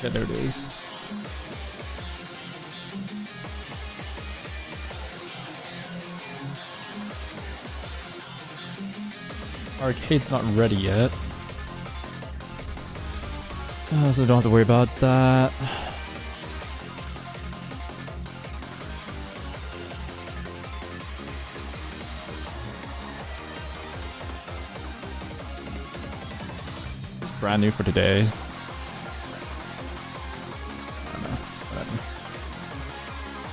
Yeah, there it is. Arcade's not ready yet. So don't have to worry about that. It's brand new for today.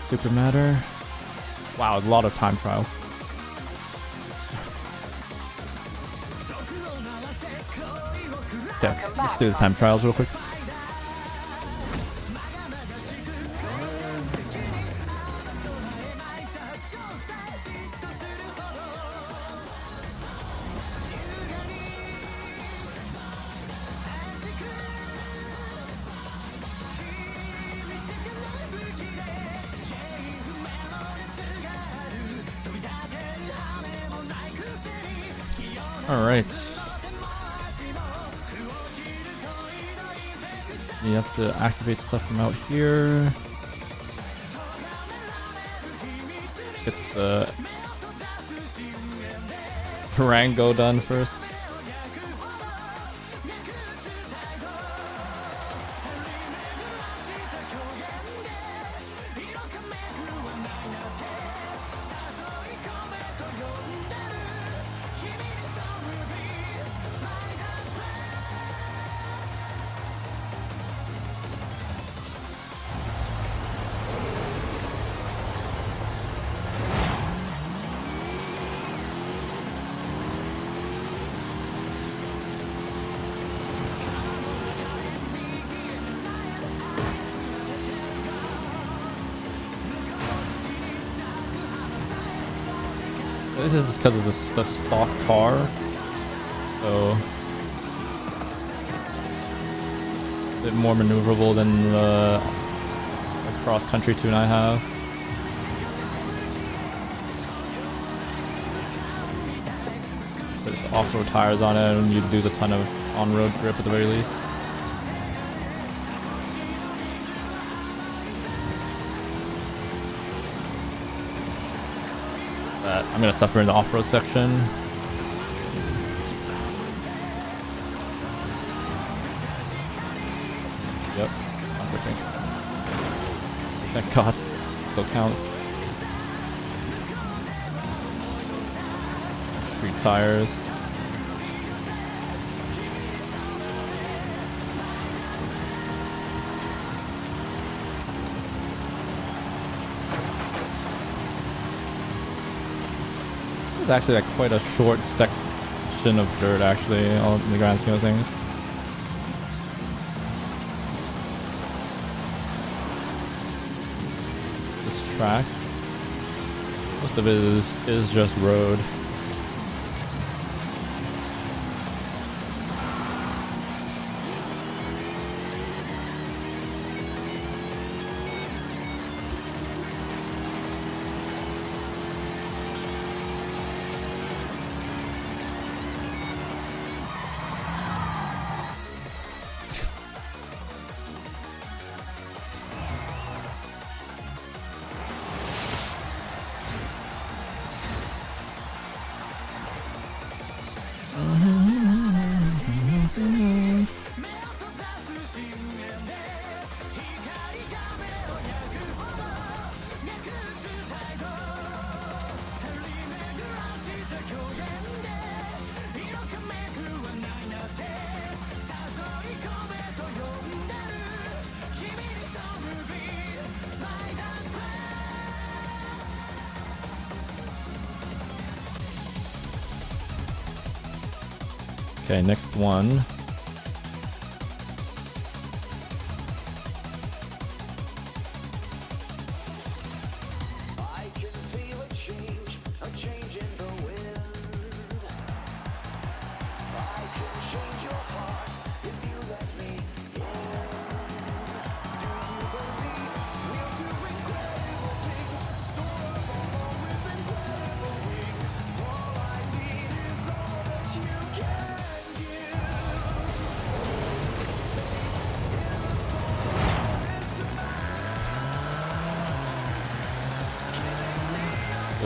Super Matter. Wow, a lot of time trials. Okay, let's do the time trials real quick. All right. You have to activate stuff from out here. Get the Rango done first. This is because of the stock car, so a bit more maneuverable than the cross-country tune I have. There's off-road tires on it, and you lose a ton of on-road grip at the very least. I'm gonna suffer in the off-road section. Yep, not switching. Thank God. Still count. 3 tires. It's actually like quite a short section of dirt, actually, all in the grand scheme of things. This track, most of it is just road. Okay, next one.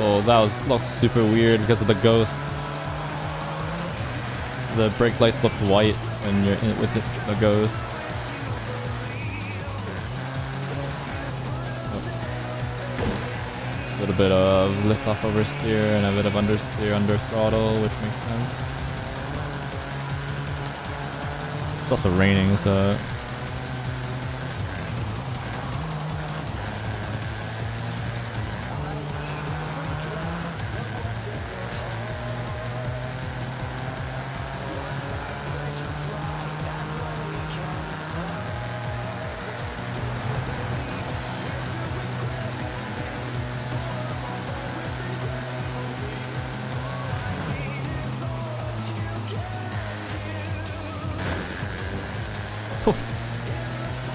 Oh, that looked super weird because of the ghost. The brake lights looked white when you're in with the ghost. A little bit of lift off oversteer and a bit of understeer under throttle, which makes sense. It's also raining, so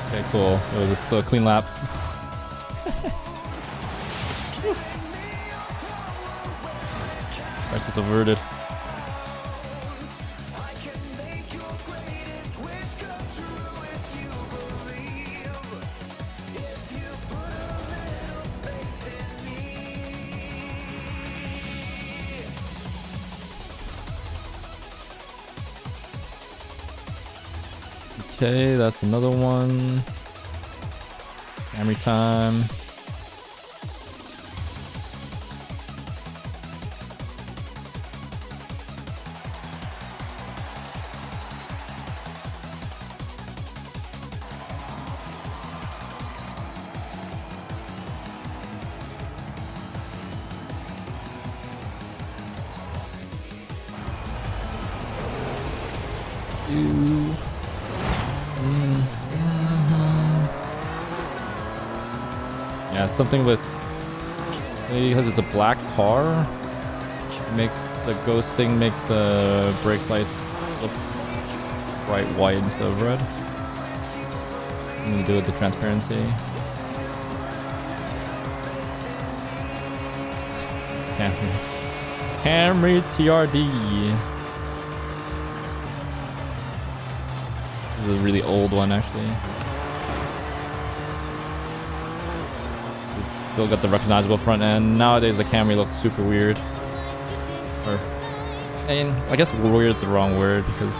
okay, cool. It was still a clean lap. Crisis averted. Okay, that's another one. Camry time. Yeah, something with maybe because it's a black car, makes the ghost thing makes the brake lights look bright white instead of red. Something to do with the transparency. Camry TRD. This is a really old one, actually. Still got the recognizable front end. Nowadays the Camry looks super weird. Or, I guess weird is the wrong word because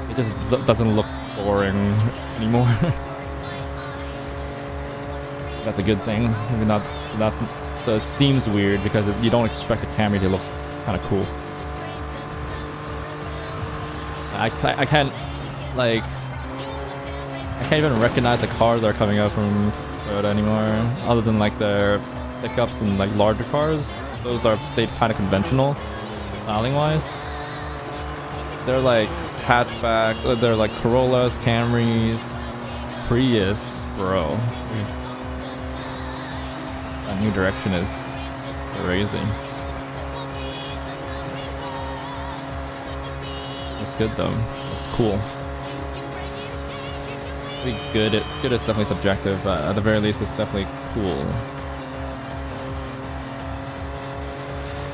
it just doesn't look boring anymore. That's a good thing. Maybe not. So it seems weird because you don't expect a Camry to look kind of cool. I can't even recognize the cars that are coming out from Toyota anymore, other than like their pickups and like larger cars. Those are stayed kind of conventional styling wise. They're like hatchbacks, they're like Corollas, Camrys, Prius, bro. That new direction is crazy. It's good though. It's cool. Pretty good. Good is definitely subjective, but at the very least, it's definitely cool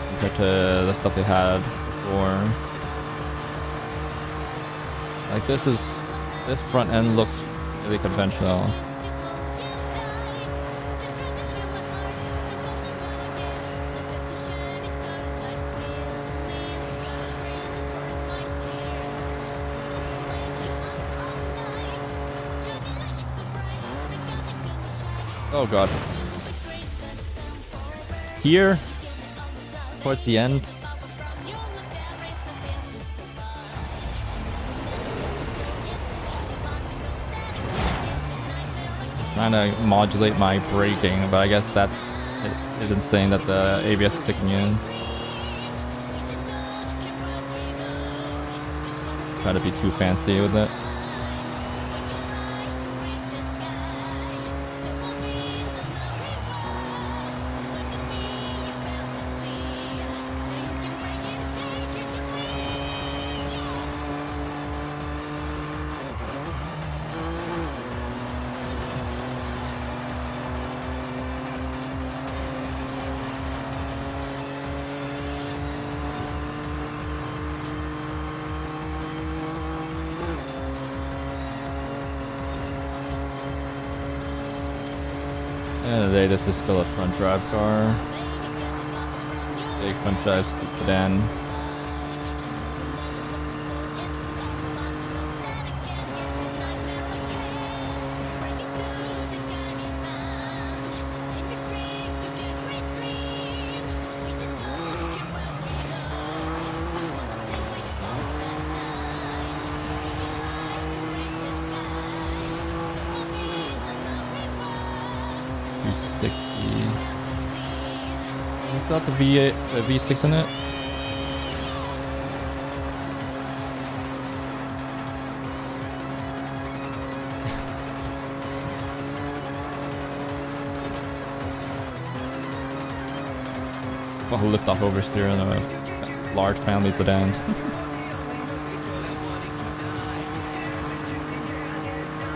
compared to the stuff they had before. Like this front end looks really conventional. Oh god. Here, towards the end. Trying to modulate my braking, but I guess that isn't saying that the ABS is kicking in. Try to be too fancy with it. end of the day, this is still a front drive car. Big front drive sedan. It's got the V8, V6 in it. Well, lift off oversteer in a large family sedan.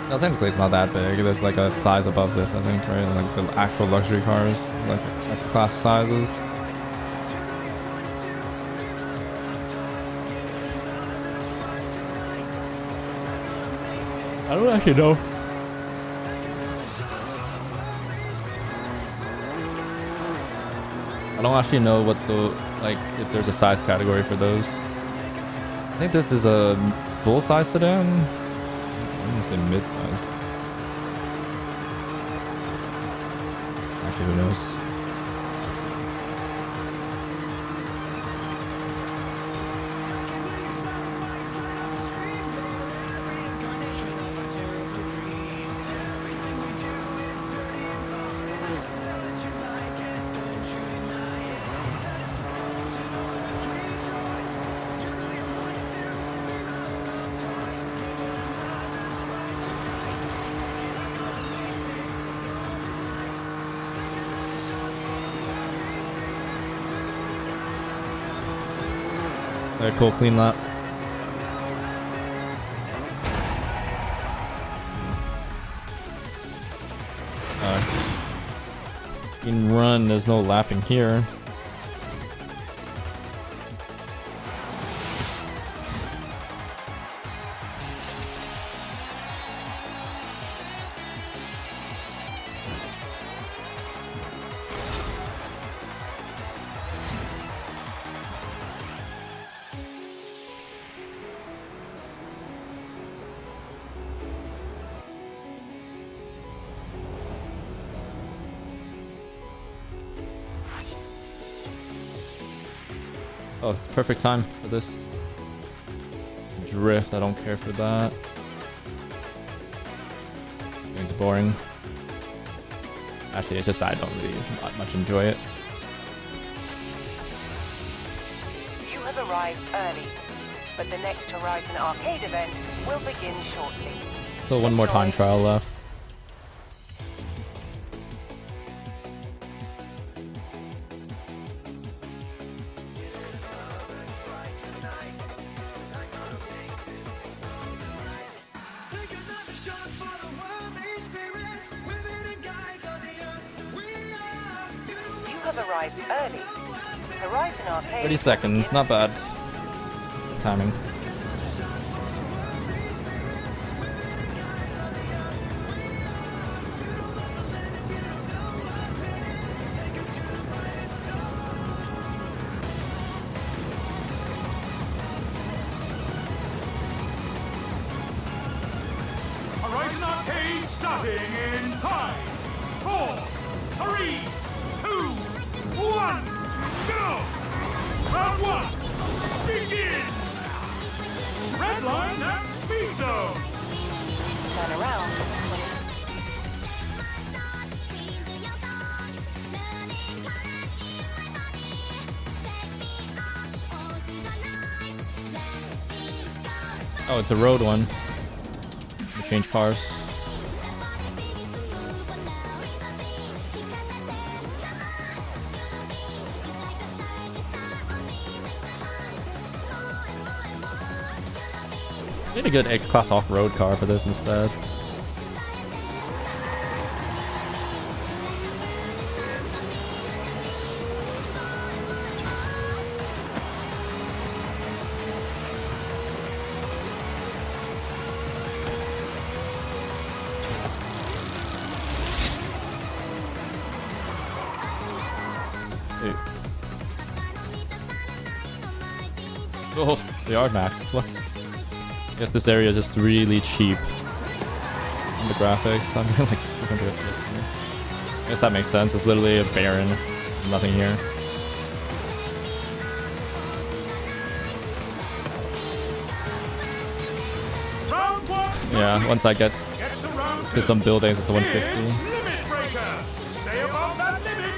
No, technically it's not that big. There's like a size above this, I think, right? Like the actual luxury cars, like S-class sizes. I don't actually know. I don't actually know what the, like, if there's a size category for those. I think this is a full-size sedan. I'm gonna say mid-size. Actually, who knows? Alright, cool, clean lap. In run, there's no lapping here. Oh, it's perfect time for this. Drift, I don't care for that. It's boring. Actually, it's just I don't really not much enjoy it. You have arrived early, but the next Horizon Arcade event will begin shortly. So one more time trial left. Arrived early. Horizon Arcade 30 seconds, not bad. Timing. Horizon Arcade starting in 5, 4, 3, 2, 1, go! Round 1, begin! Red line at speed zone! Turn around. Oh, it's a road one. Change cars. Need a good X-Class off-road car for this instead. Oh, they are maxed. What? I guess this area is just really cheap. On the graphics, I'm doing like 200 FPS here. I guess that makes sense. It's literally a barren. Nothing here. Round one. Yeah, once I get Get to round to two. some buildings, it's a Here's 150. Limit Breaker. Stay above that limit.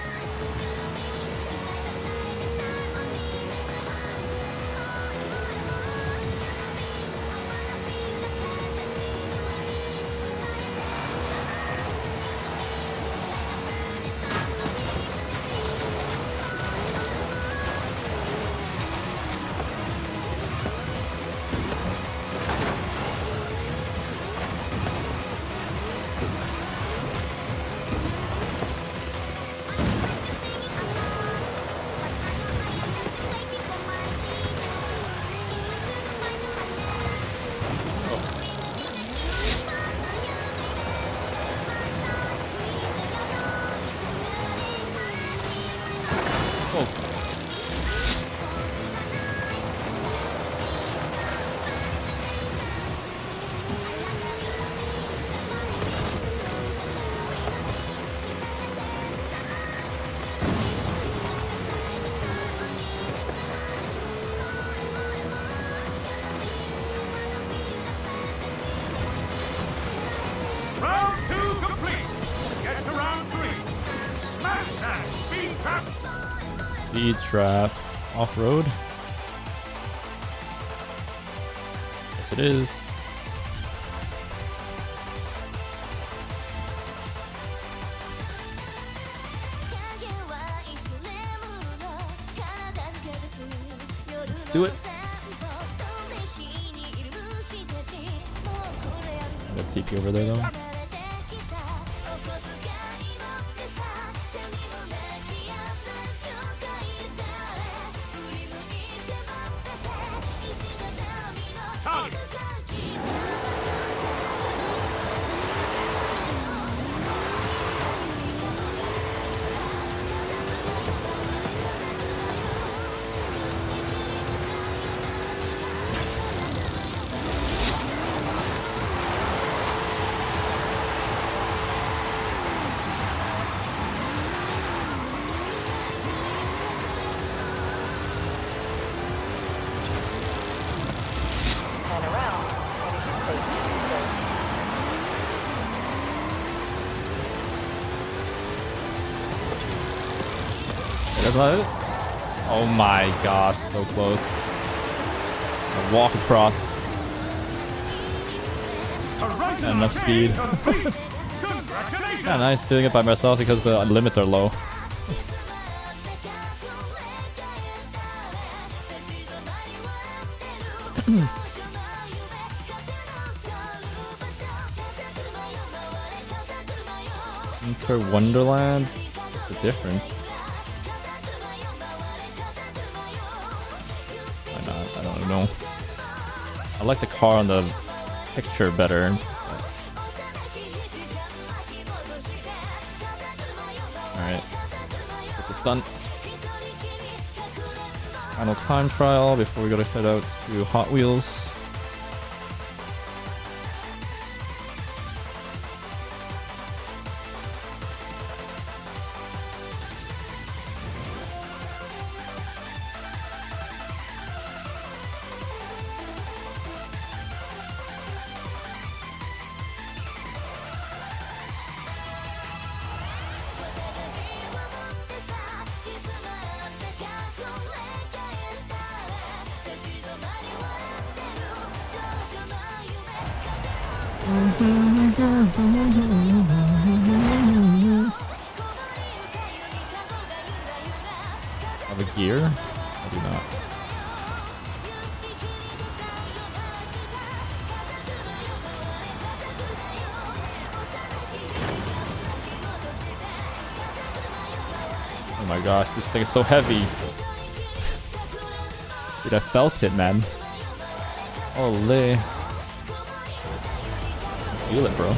Oh, Round two complete. Get to round three. Smash that speed trap. speed trap off road. Yes, it is. Let's do it. I got TP over there though. Target. Turn around when it is safe to do so. That's not it. Oh my god, so close. I walk across. Horizon Not enough Arcade speed. complete. Congratulations. Yeah, nice doing it by myself because the limits are low. Winter Wonderland? What's the difference? Why not? I don't know. I like the car on the picture better. Alright. Get this done. Final time trial before we go to head out to Hot Wheels. Have a gear? I do not. Oh my gosh, this thing is so heavy. Dude, I felt it, man. Holy. Feel it, bro.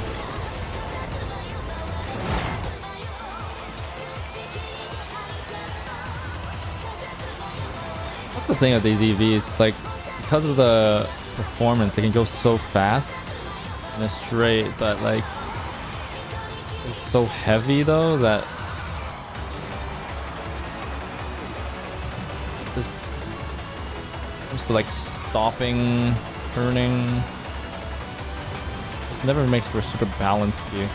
What? That's the thing with these EVs. It's like because of the performance, they can go so fast in a straight, but like it's so heavy though that just like stopping, turning. This never makes for a super balanced vehicle.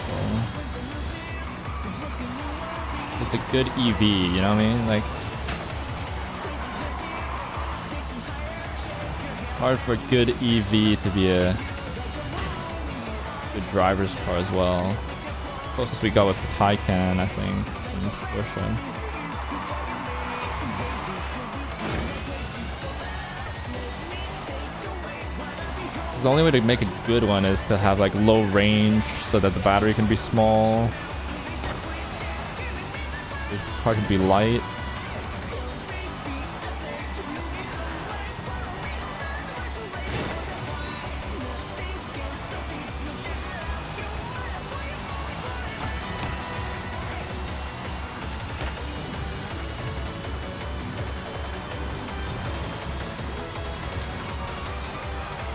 It's a good EV, you know what I mean? Like hard for a good EV to be a good driver's car as well. Closest we got with the Taycan, I think, in Porsche. The only way to make a good one is to have like low range so that the battery can be small. This car can be light.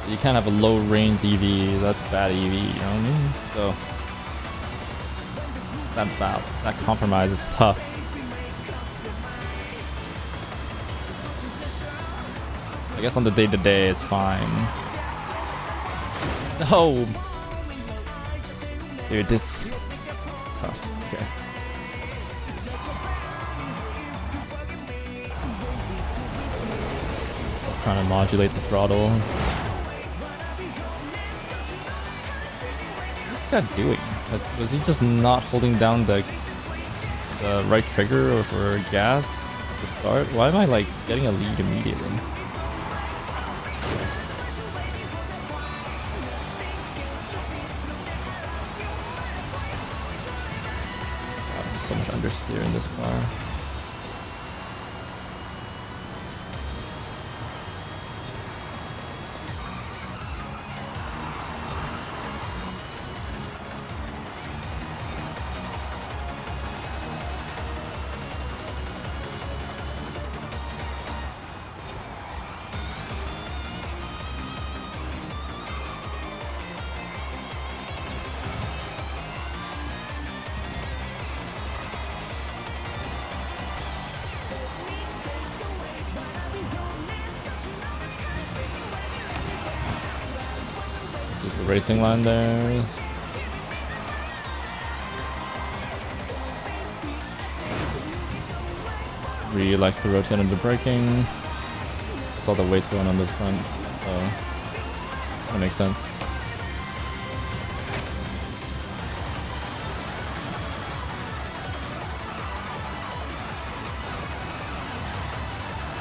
You can't have a low range EV. That's bad EV, you know what I mean? So that compromise is tough. I guess on the day-to-day it's fine. No, dude, this tough. Okay. Trying to modulate the throttle. What's that doing? Was he just not holding down the right trigger or for gas at the start? Why am I like getting a lead immediately? God, so much understeer in this car. The racing line there. Really likes to rotate under braking. It's all the weight's going on the front, so that makes sense.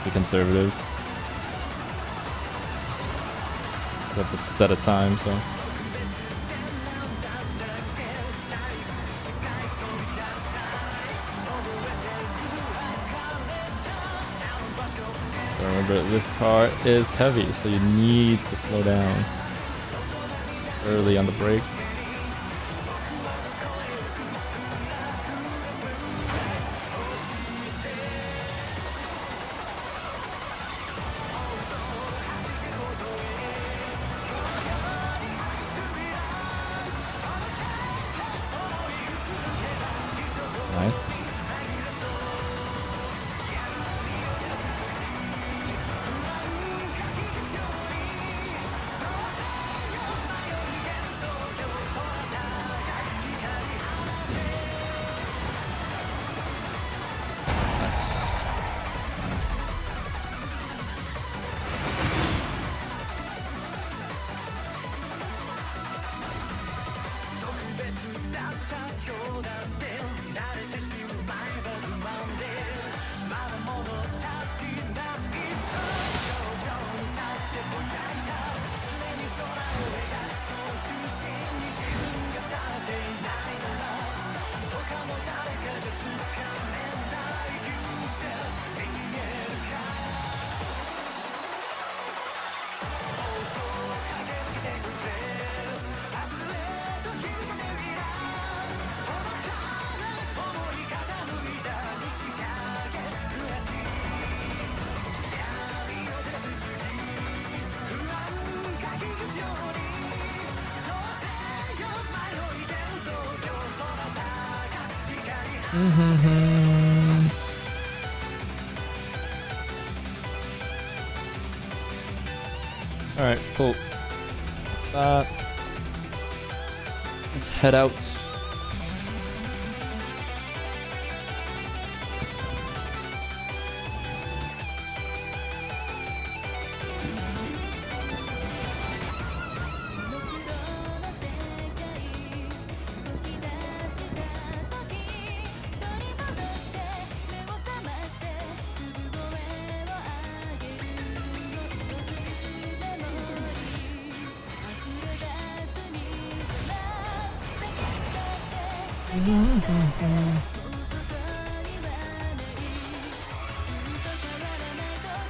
Be conservative. You have to set a time, so. So remember, this car is heavy, so you need to slow down early on the brakes. Nice. Alright, cool. Let's head out.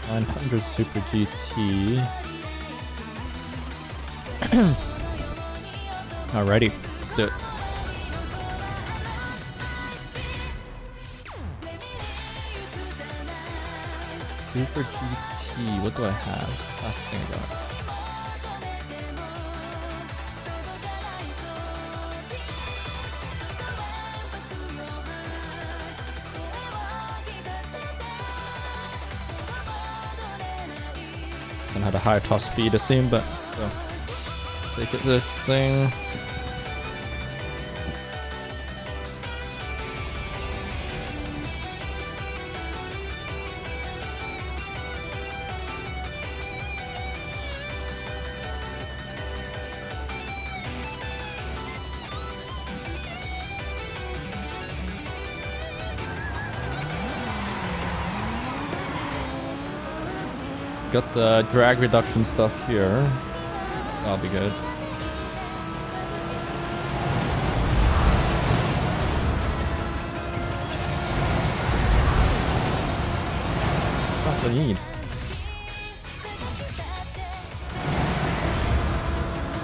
$900 Super GT. Alrighty, let's do it. Super GT, what do I have? Last thing I got. And had a higher top speed, it seemed, but so take it this thing. Got the drag reduction stuff here. That'll be good. That's what I need.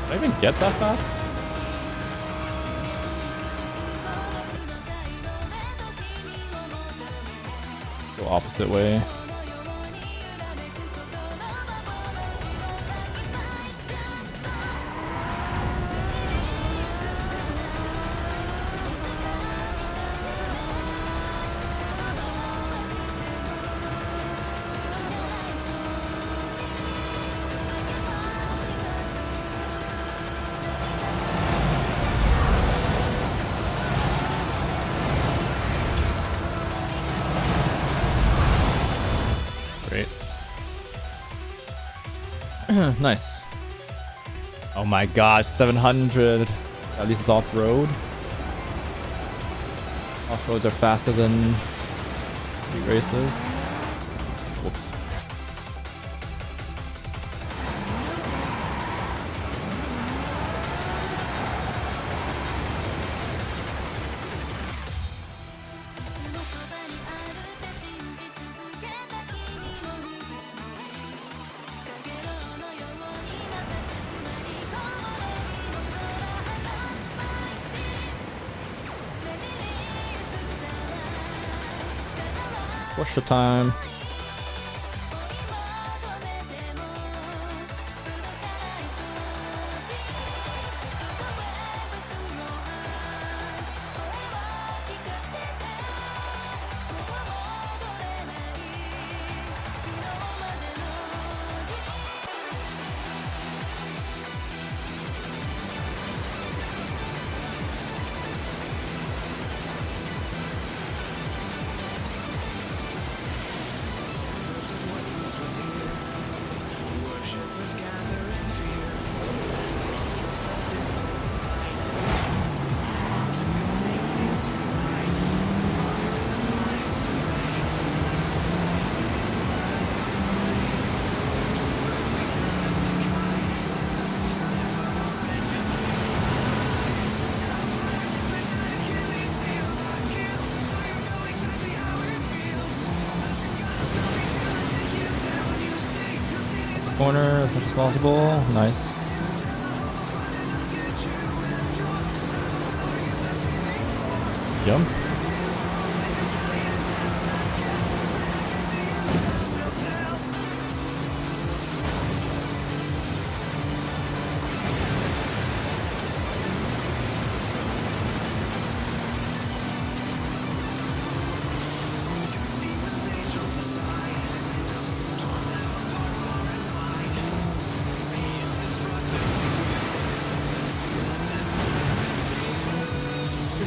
Did I even get that fast? Go opposite way. Great. Nice. Oh my gosh, 700. At least it's off-road. Off-roads are faster than street races. Whoops. What's your time? Corner as much as possible. Nice. Jump.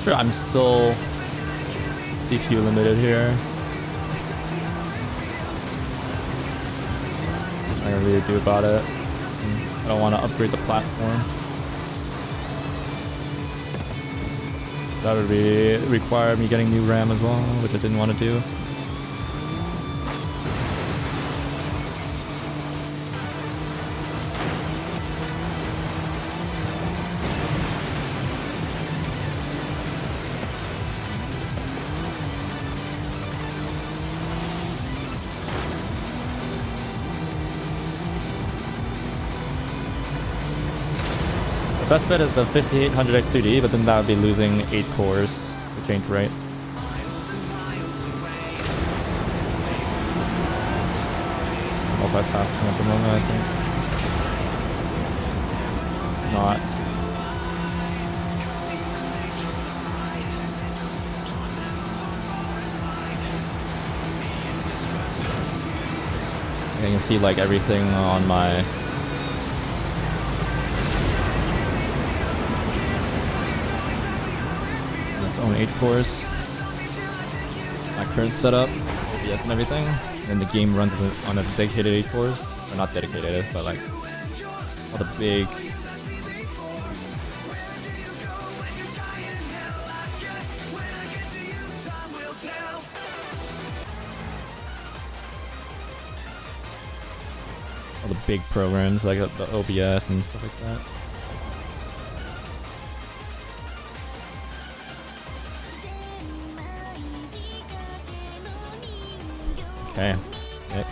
sure I'm still CPU limited here. I don't really do about it. I don't want to upgrade the platform. That would require me getting new RAM as well, which I didn't want to do. The best bet is the 5800 X2D, but then that would be losing 8 cores to change rate. Multitasking at the moment, I think. Not. I can see like everything on my own 8 cores. My current setup, OBS and everything, and the game runs on a dedicated 8 cores. Or not dedicated, but like all the big programs like the OBS and stuff like that. Okay. Yep.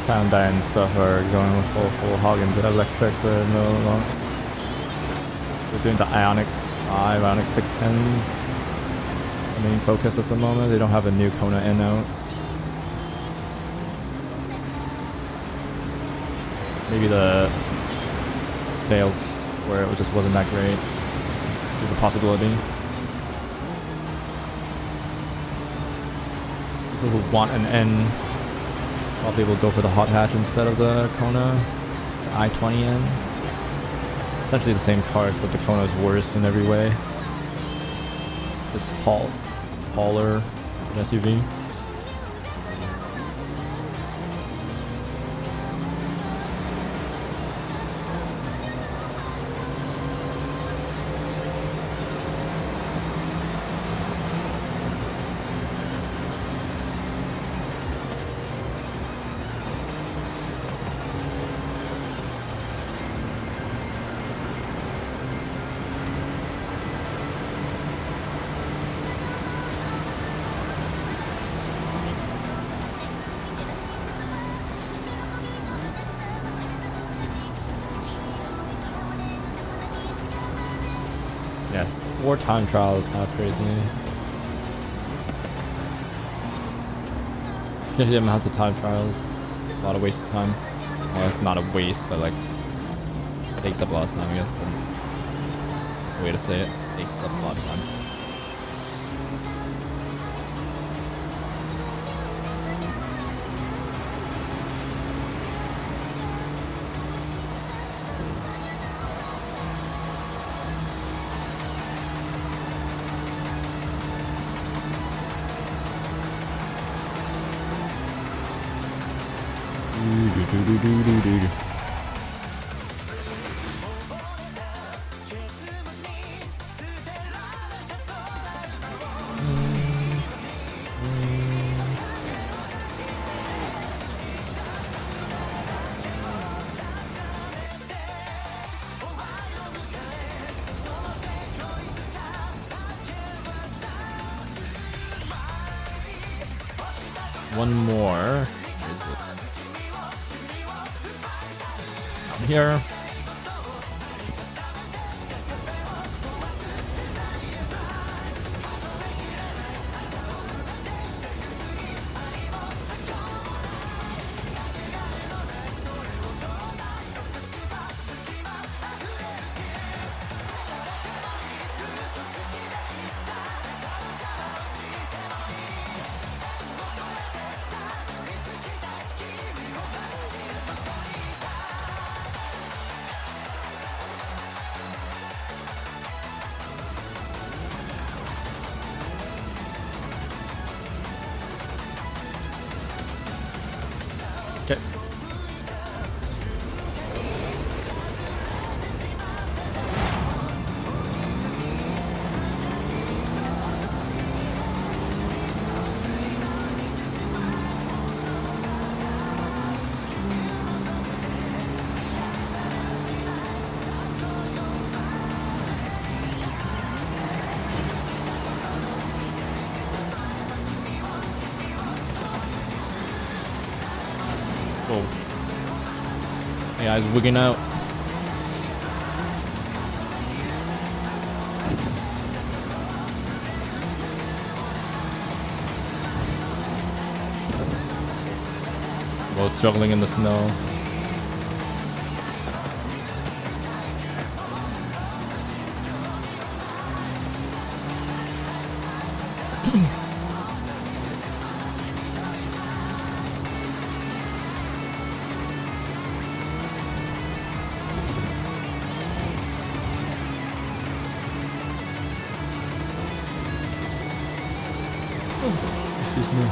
Panda and stuff are going with full hog into electric for no long. We're doing the Ionic 5, Ionic 610s. The main focus at the moment. They don't have a new Kona in out. Maybe the sales where it just wasn't that great. There's a possibility. People who want an N probably will go for the hot hatch instead of the Kona, the i20N. Essentially the same car, except the Kona is worse in every way. It's taller than SUV. Yeah, 4 time trials, kind of crazy. Especially amounts of time trials. A lot of waste of time. Well, it's not a waste, but like, it takes up a lot of time, I guess. That's the way to say it. It takes up a lot of time. One more. Down here. Okay. Whoa. Hey guys, wigging out. Both struggling in the snow. Excuse me.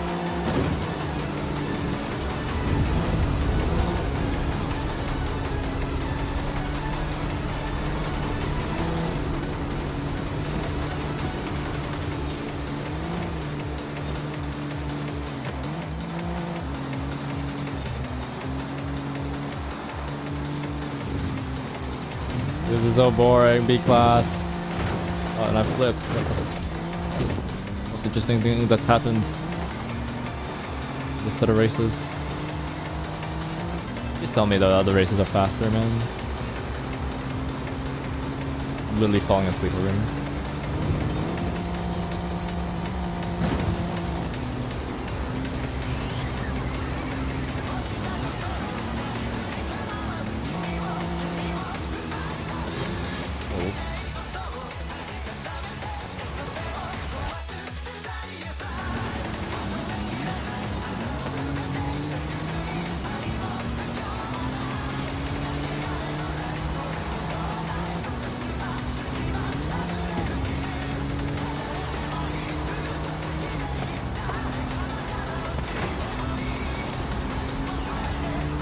This is so boring, B class. Oh, and I flipped. Most interesting thing that's happened this set of races. Please tell me the other races are faster, man. I'm literally falling asleep already.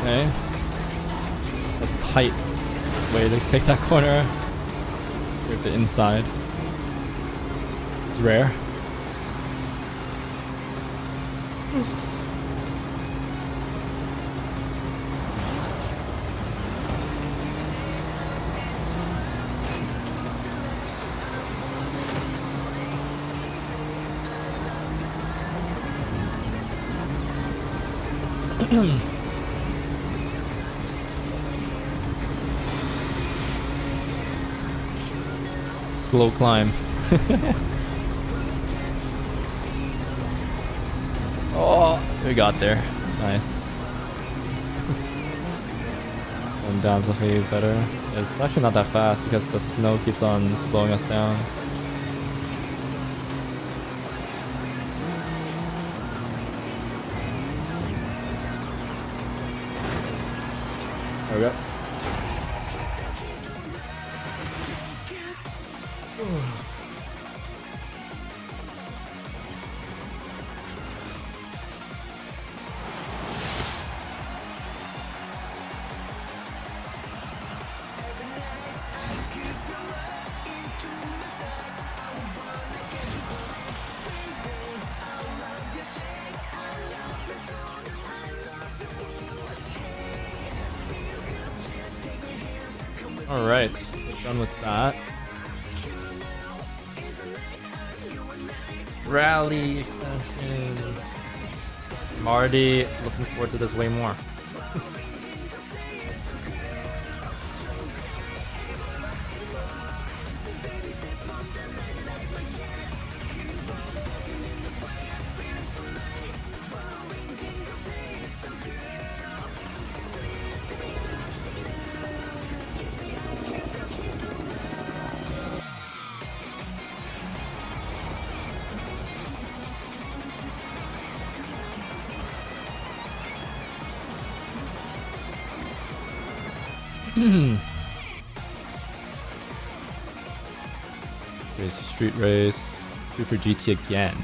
Okay. A tight way to take that corner. With the inside. It's rare. Slow climb. Oh, we got there. Nice. Going down's definitely better. It's actually not that fast because the snow keeps on slowing us down. There we go. Alright, we're done with that. Rally extension. I'm already looking forward to this way more. Here's Street Race, Super GT again.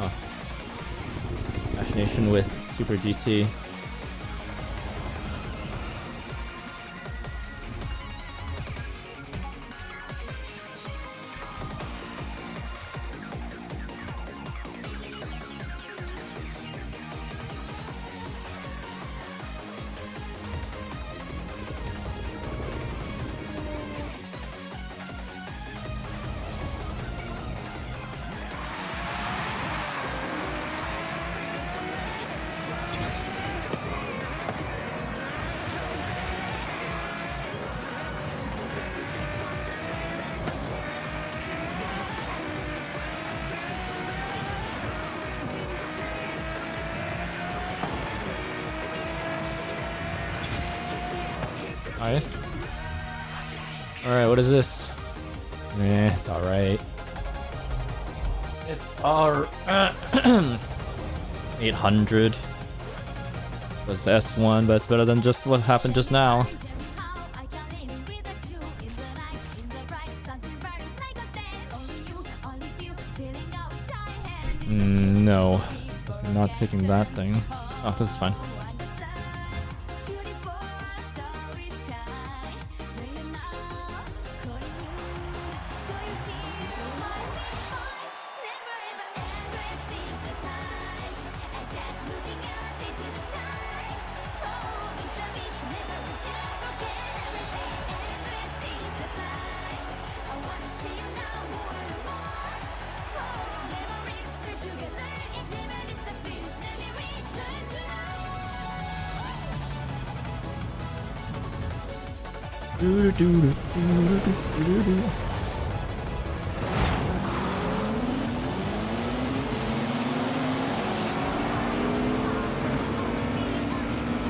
Oh. Machination with Super GT. Nice. Alright, what is this? It's alright. It's our 800 was the S1, but it's better than just what happened just now. No, I'm not taking that thing. Oh, this is fine.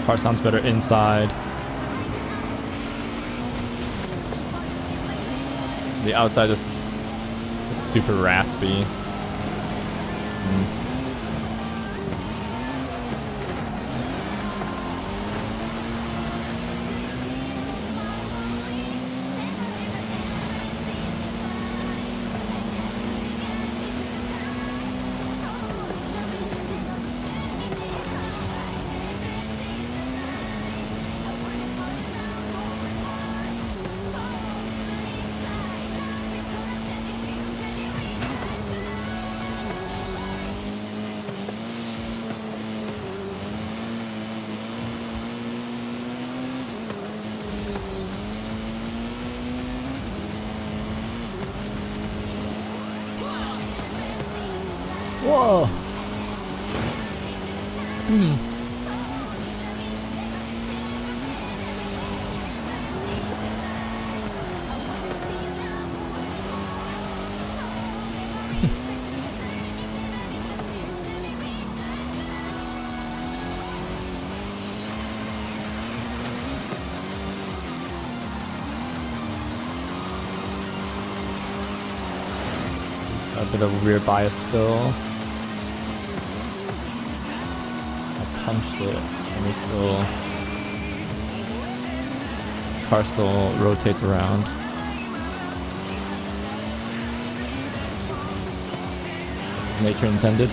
Car sounds better inside. The outside is super raspy. Whoa! A bit of rear bias still. Punched it, and we still, car still rotates around. Nature intended.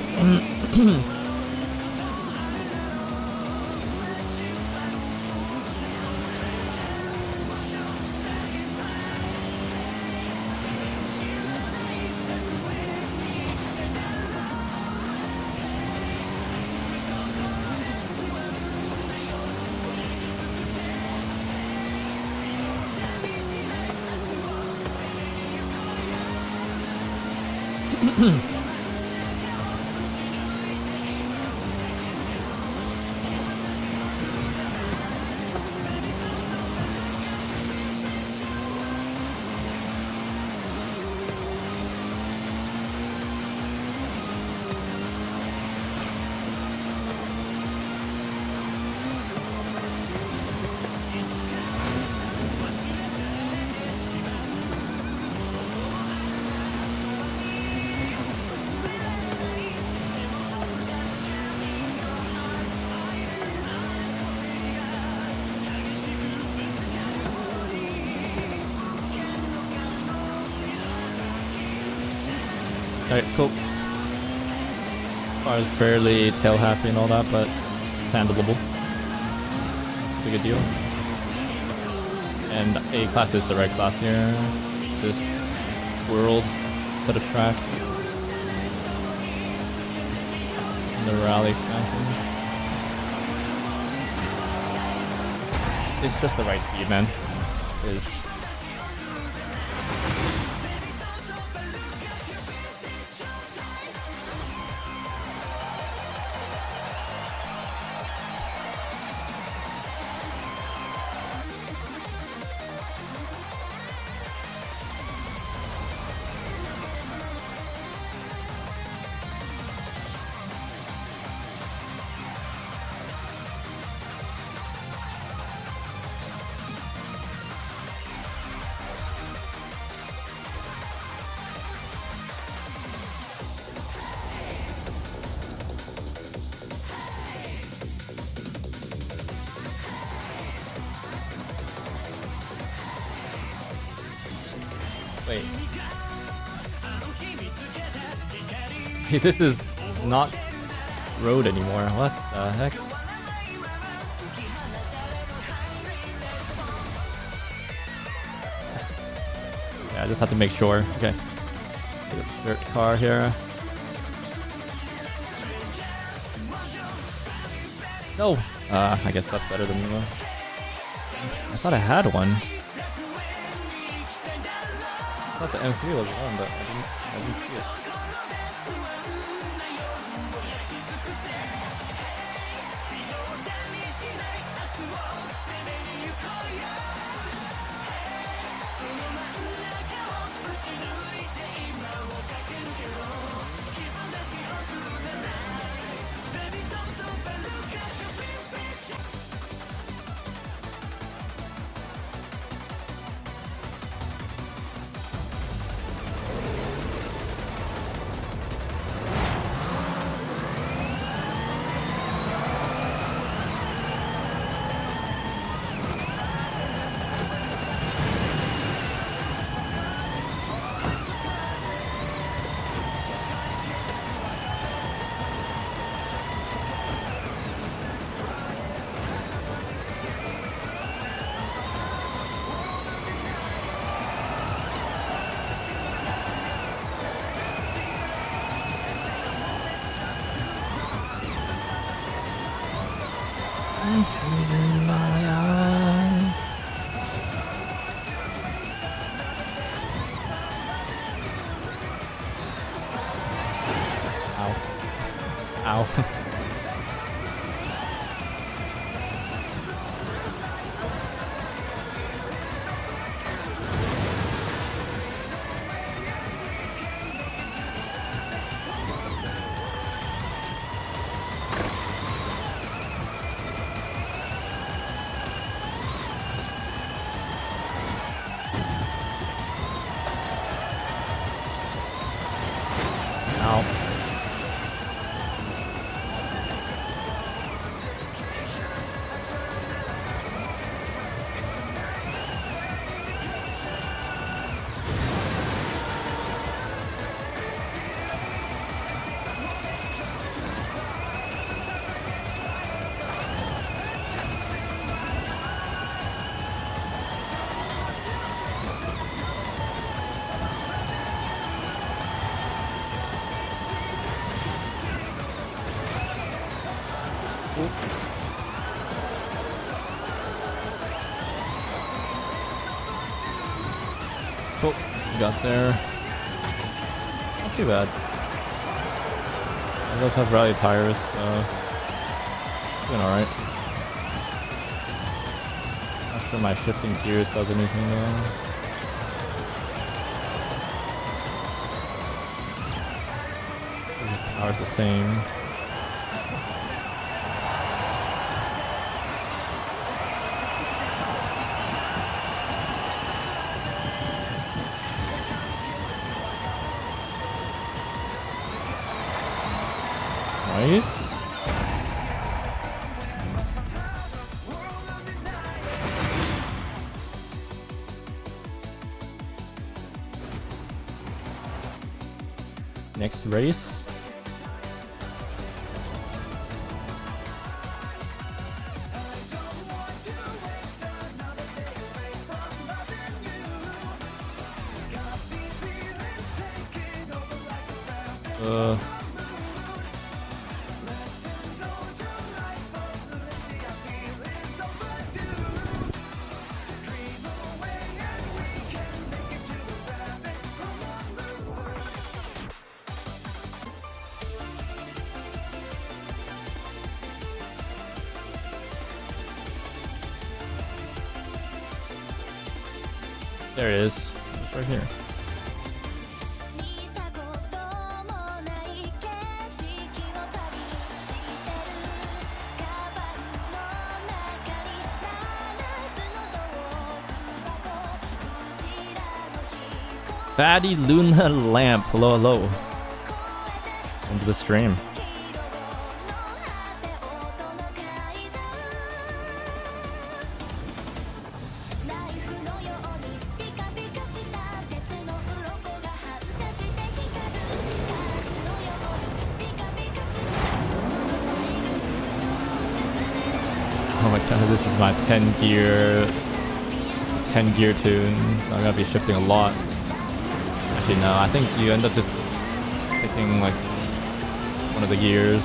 Alright, cool. Car is fairly tail happy and all that, but handleable. It's a good deal. And A class is the right class here. This world set of track. And the rally expansion. It's just the right speed, man. Is wait. Hey, this is not road anymore. What the heck? Yeah, I just have to make sure. Okay. Dirt car here. No! I guess that's better than me. I thought I had one. I thought the M3 was on, but I didn't see it. In my eyes. Ow. Ow. Cool, got there. Not too bad. does have rally tires, so doing alright. Not sure my shifting gears does anything though. Power's the same. Nice. Next race. There it is. It's right here. Fatty Luna Lamp. Hello, hello. Welcome to the stream. Oh my god, this is my 10 gear tune. So I'm gonna be shifting a lot. Actually no, I think you end up just picking like one of the gears.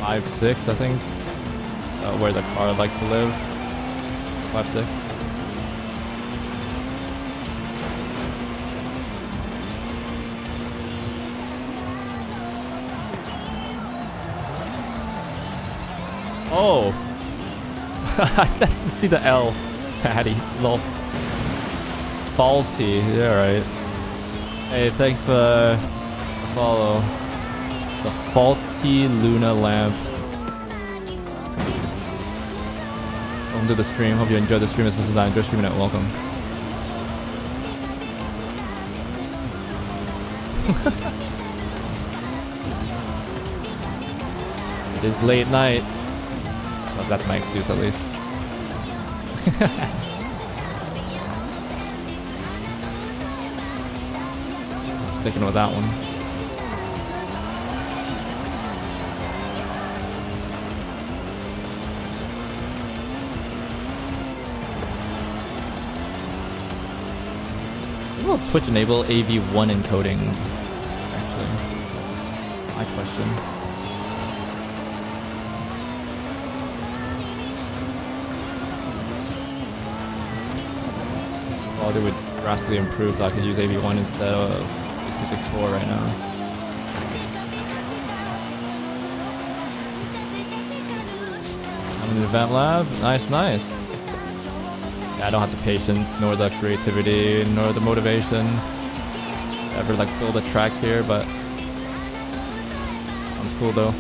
5, 6 I think. Where the car likes to live. 5, 6. Oh! I didn't see the L. Patty. Lol. Faulty. Yeah, right. Hey, thanks for the follow. The Faulty Luna Lamp. Welcome to the stream. Hope you enjoyed the stream as much as I enjoy streaming it. Welcome. It is late night. Well, that's my excuse at least. Sticking with that one. Will Twitch enable AV1 encoding? Actually, my question. Well, they would drastically improve that I could use AV1 instead of 264 right now. I'm in the event lab. Nice, nice. Yeah, I don't have the patience, nor the creativity, nor the motivation to ever like build a track here, but sounds cool though.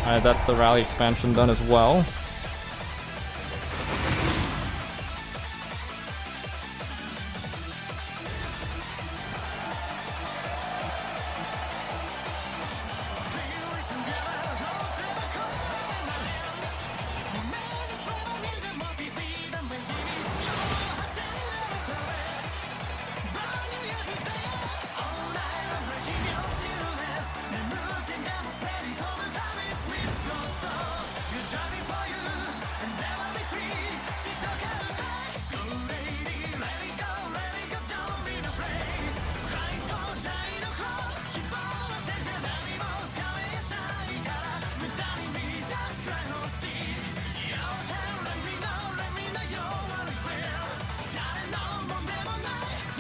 Alright, that's the rally expansion done as well.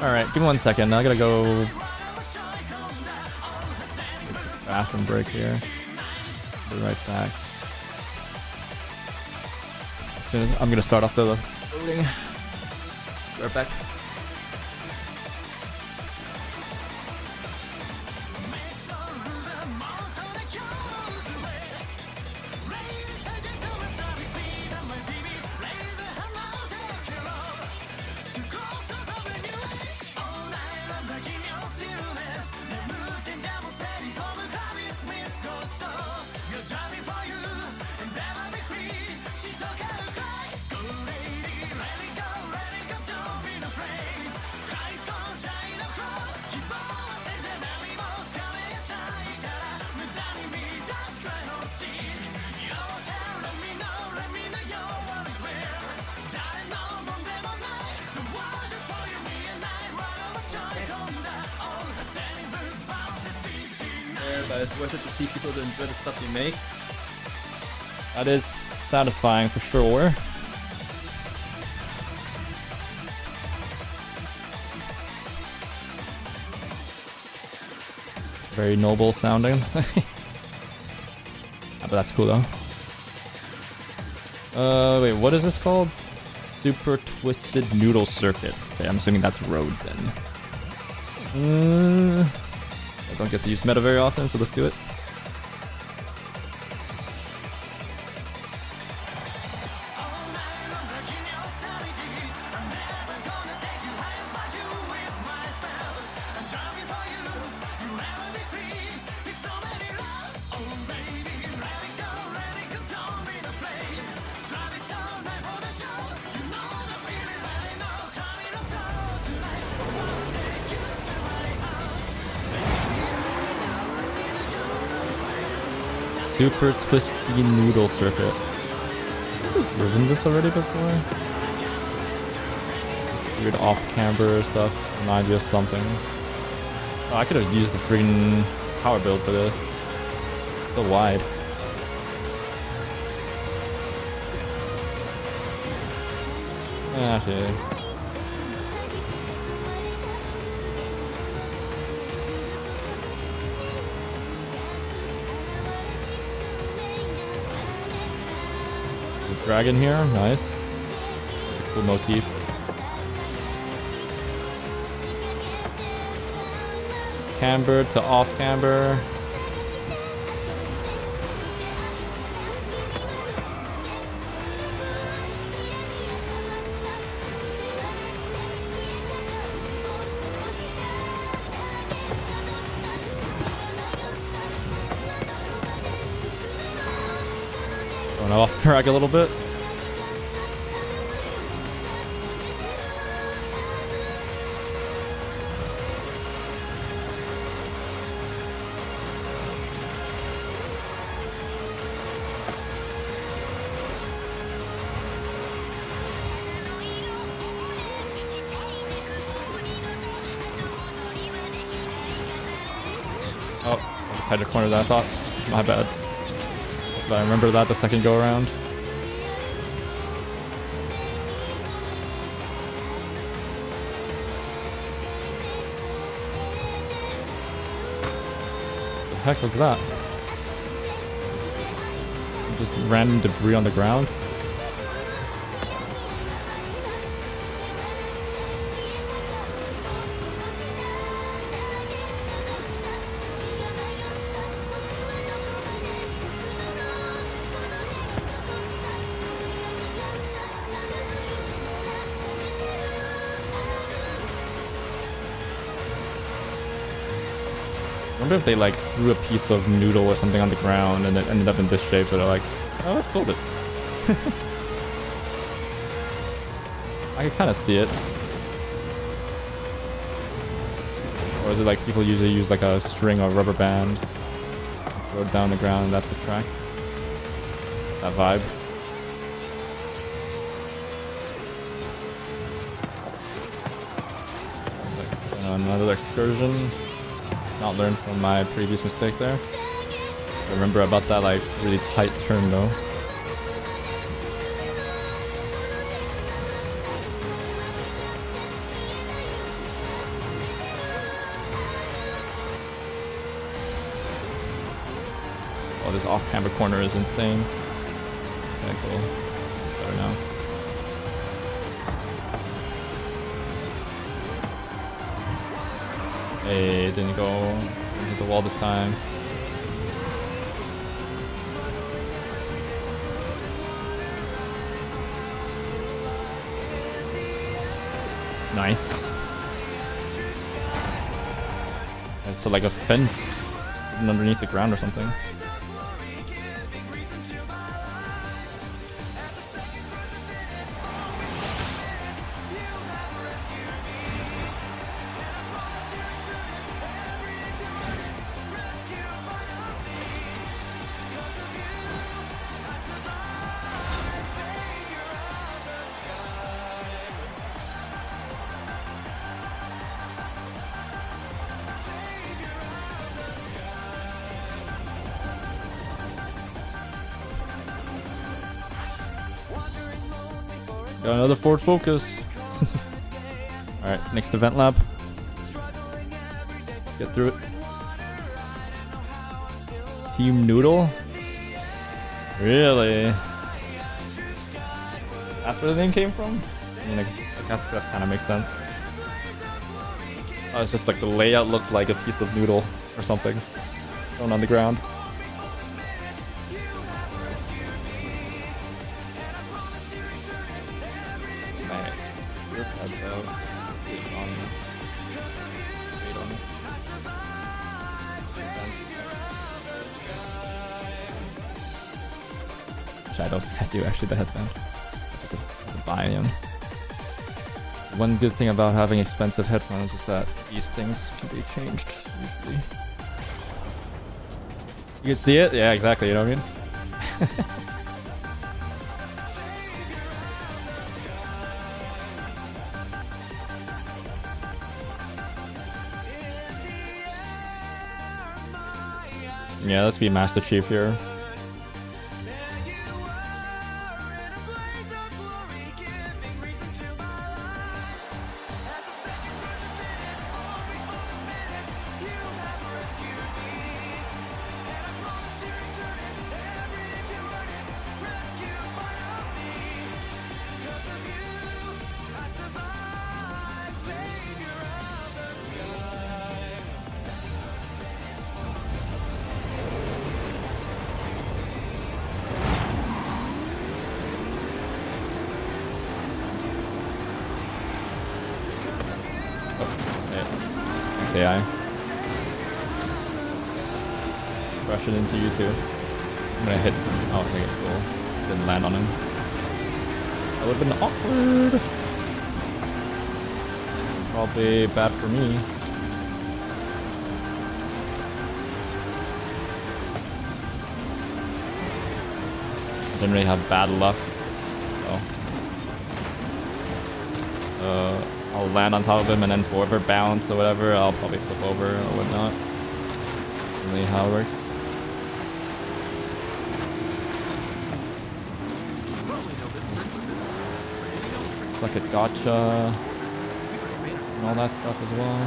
Alright, give me 1 second. I gotta go. Bathroom break here. Be right back. I'm gonna start off the loading. Be right back. But it's worth it to see people to enjoy the stuff you make. That is satisfying for sure. Very noble sounding. But that's cool though. Wait, what is this called? Super Twisted Noodle Circuit. Okay, I'm assuming that's road then. I don't get to use meta very often, so let's do it. Super Twisty Noodle Circuit. I've driven this already before. Weird off-camber stuff. Remind you of something. Oh, I could have used the freaking power build for this. So wide. Actually. Dragon here, nice. Cool motif. Camber to off camber. Going off track a little bit. Oh, tighter corner than I thought. My bad. But I remember that the second go around. The heck was that? Just random debris on the ground. I wonder if they like threw a piece of noodle or something on the ground and it ended up in this shape, so they're like, oh, let's build it. I can kind of see it. Or is it like people usually use like a string or rubber band, throw it down the ground, and that's the track? That vibe. Another excursion. Not learned from my previous mistake there. I remember about that like really tight turn though. this off-camber corner is insane. Okay, cool. Better now. Hey, it didn't go into the wall this time. Nice. It's like a fence hidden underneath the ground or something. Got another Ford Focus. Alright, next event lab. Get through it. Team Noodle? Really? That's where the name came from? I mean, I guess that kind of makes sense. Oh, it's just like the layout looked like a piece of noodle or something thrown on the ground. I do actually the headband. It's a buy-in. One good thing about having expensive headphones is that these things can be changed usually. You can see it? Yeah, exactly, you know what I mean? Yeah, let's be Master Chief here. AI. Rush it into you too. I'm gonna hit. Oh, okay, cool. Didn't land on him. That would have been awkward. Probably bad for me. Didn't really have bad luck. So. I'll land on top of him and then for whatever bounce or whatever, I'll probably flip over or whatnot. Really how it works. It's like a gotcha and all that stuff as well.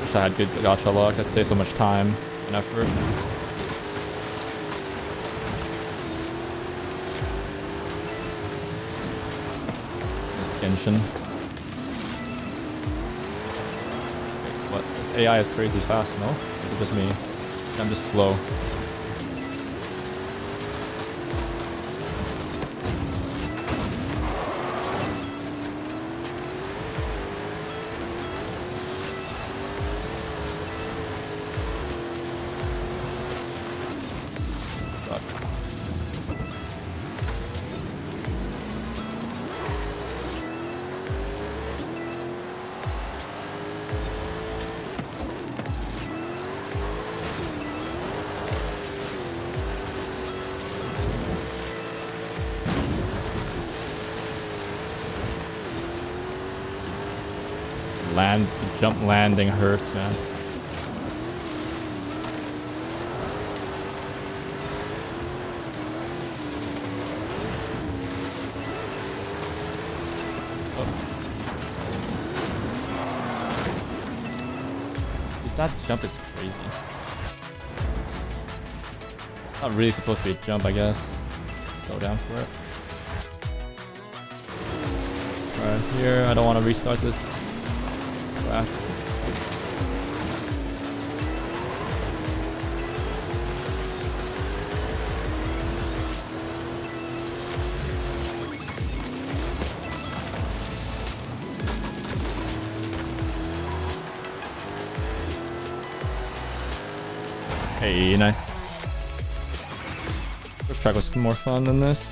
Wish I had good gotcha luck. That'd save so much time and effort. Genshin. What? AI is crazy fast, no? Or is it just me? I'm just slow. Jump landing hurts, man. That jump is crazy. Not really supposed to be a jump, I guess. Slow down for it. Right here, I don't want to restart this. Back. Hey, nice. First track was more fun than this.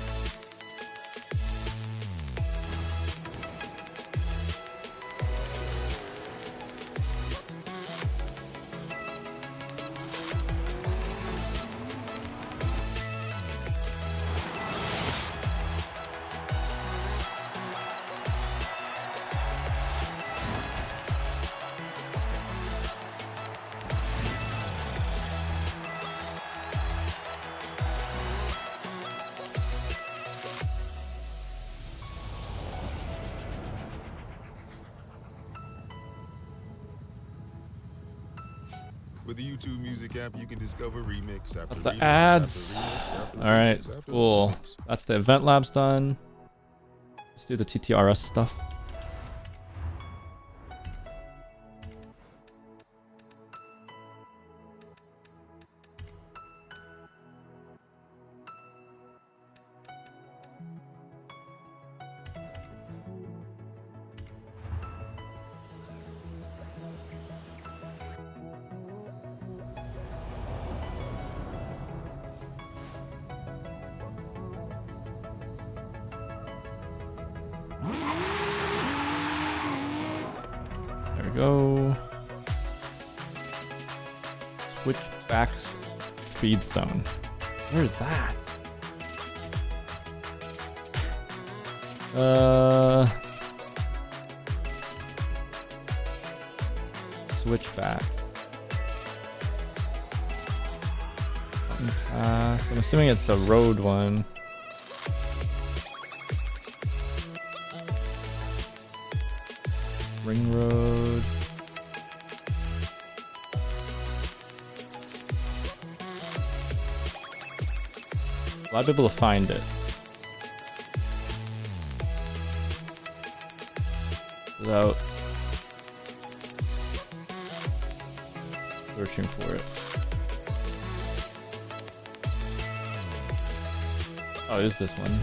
With the YouTube Music app, you can discover remix after That's the remix ads. after remix after All right, remix after cool. remix. That's the event labs done. Let's do the TTRS stuff. There we go. Switchbacks speed zone. Where is that? Switchback. I'm assuming it's a road one. Ring Road. A lot of people to find it. Without searching for it. Oh, it is this one.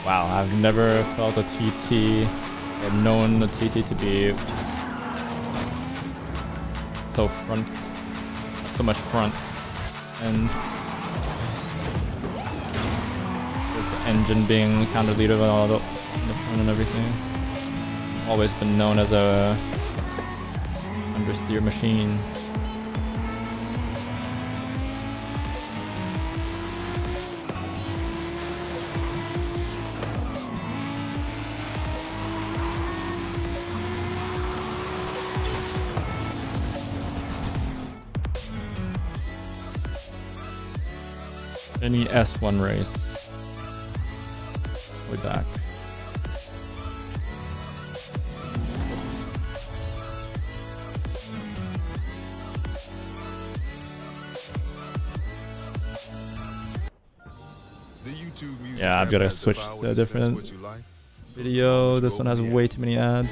Wow, I've never felt a TT or known the TT to be so front, so much front end. With the engine being counter leader and all the front and everything. Always been known as a understeer machine. Any S1 race. Way back. The YouTube Music Yeah, I've app got to has the switch power to a sense different what you like. video. This one has way too many ads.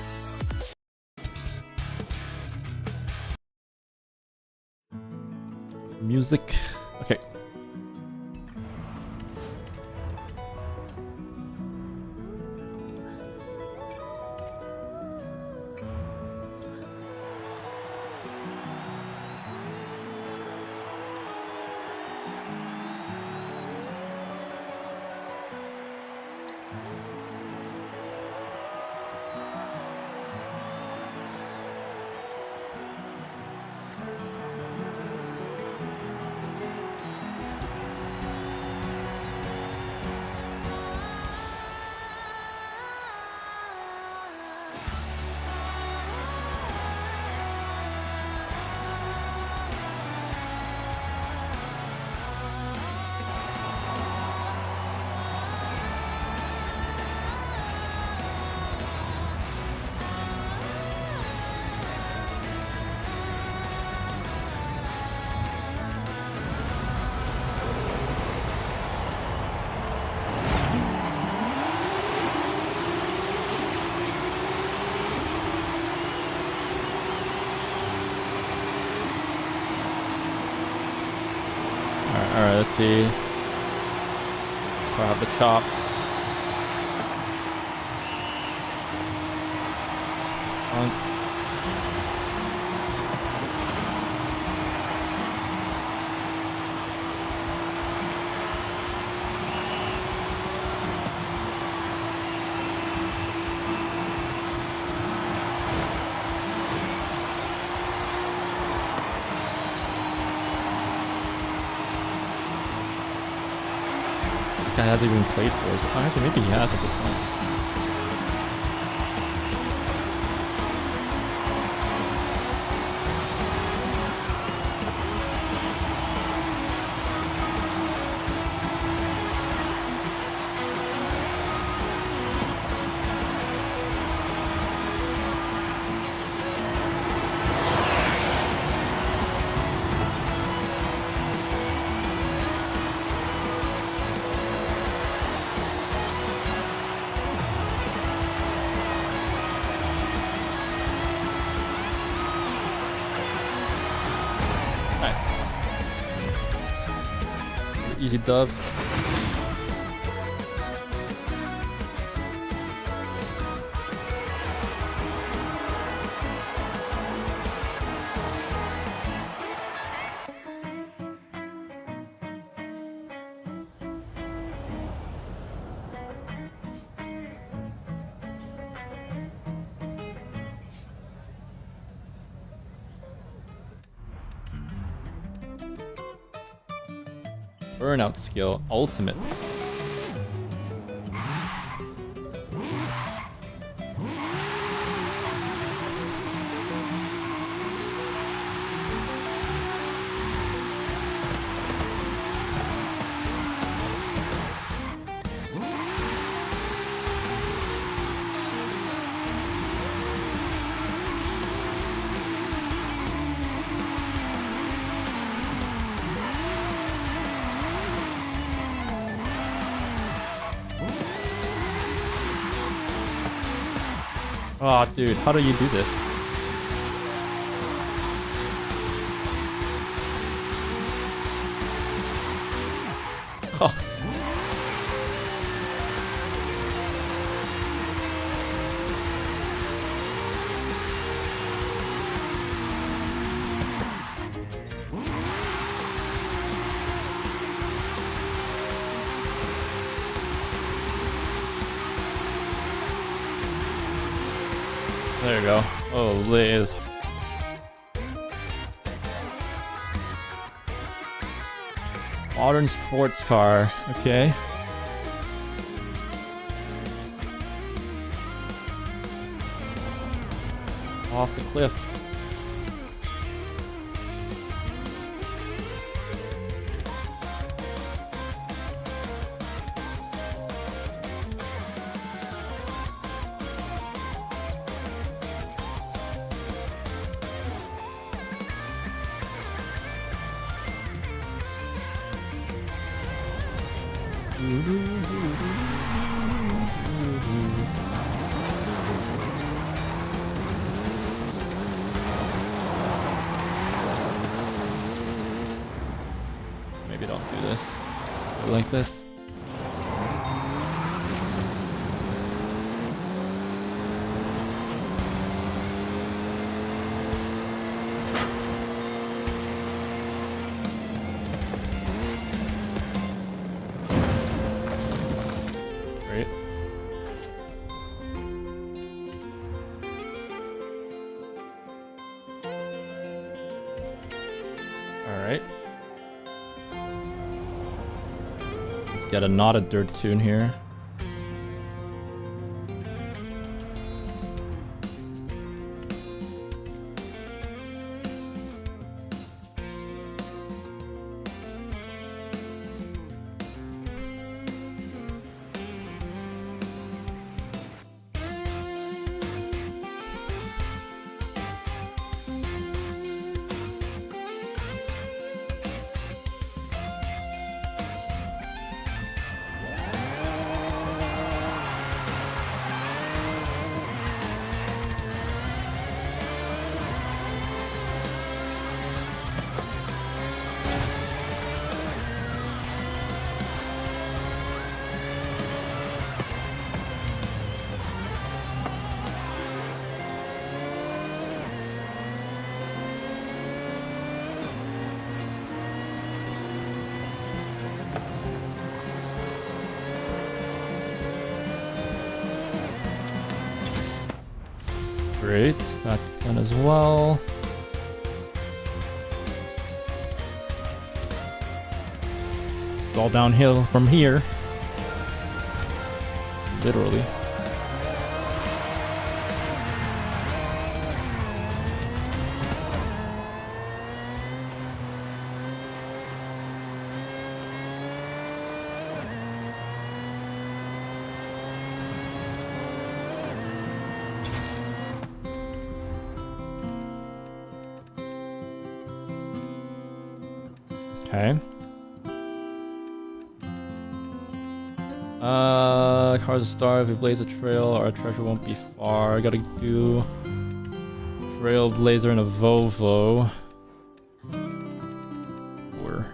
Music. Okay. see. I have the chops. Guy hasn't even played Forza. Oh, actually, maybe he has at this point. Easy dub. Burnout skill, ultimate. Oh, dude, how do you do this? Oh. There you go. Oh, Liz. Modern sports car. Okay. Off the cliff. Maybe don't do this. Do like this. Great. All right. Let's get a not a dirt tune here. Great, that's done as well. It's all downhill from here. Literally. Okay. Cars are star. If we blaze a trail, our treasure won't be far. I gotta do Trailblazer and a Volvo. Or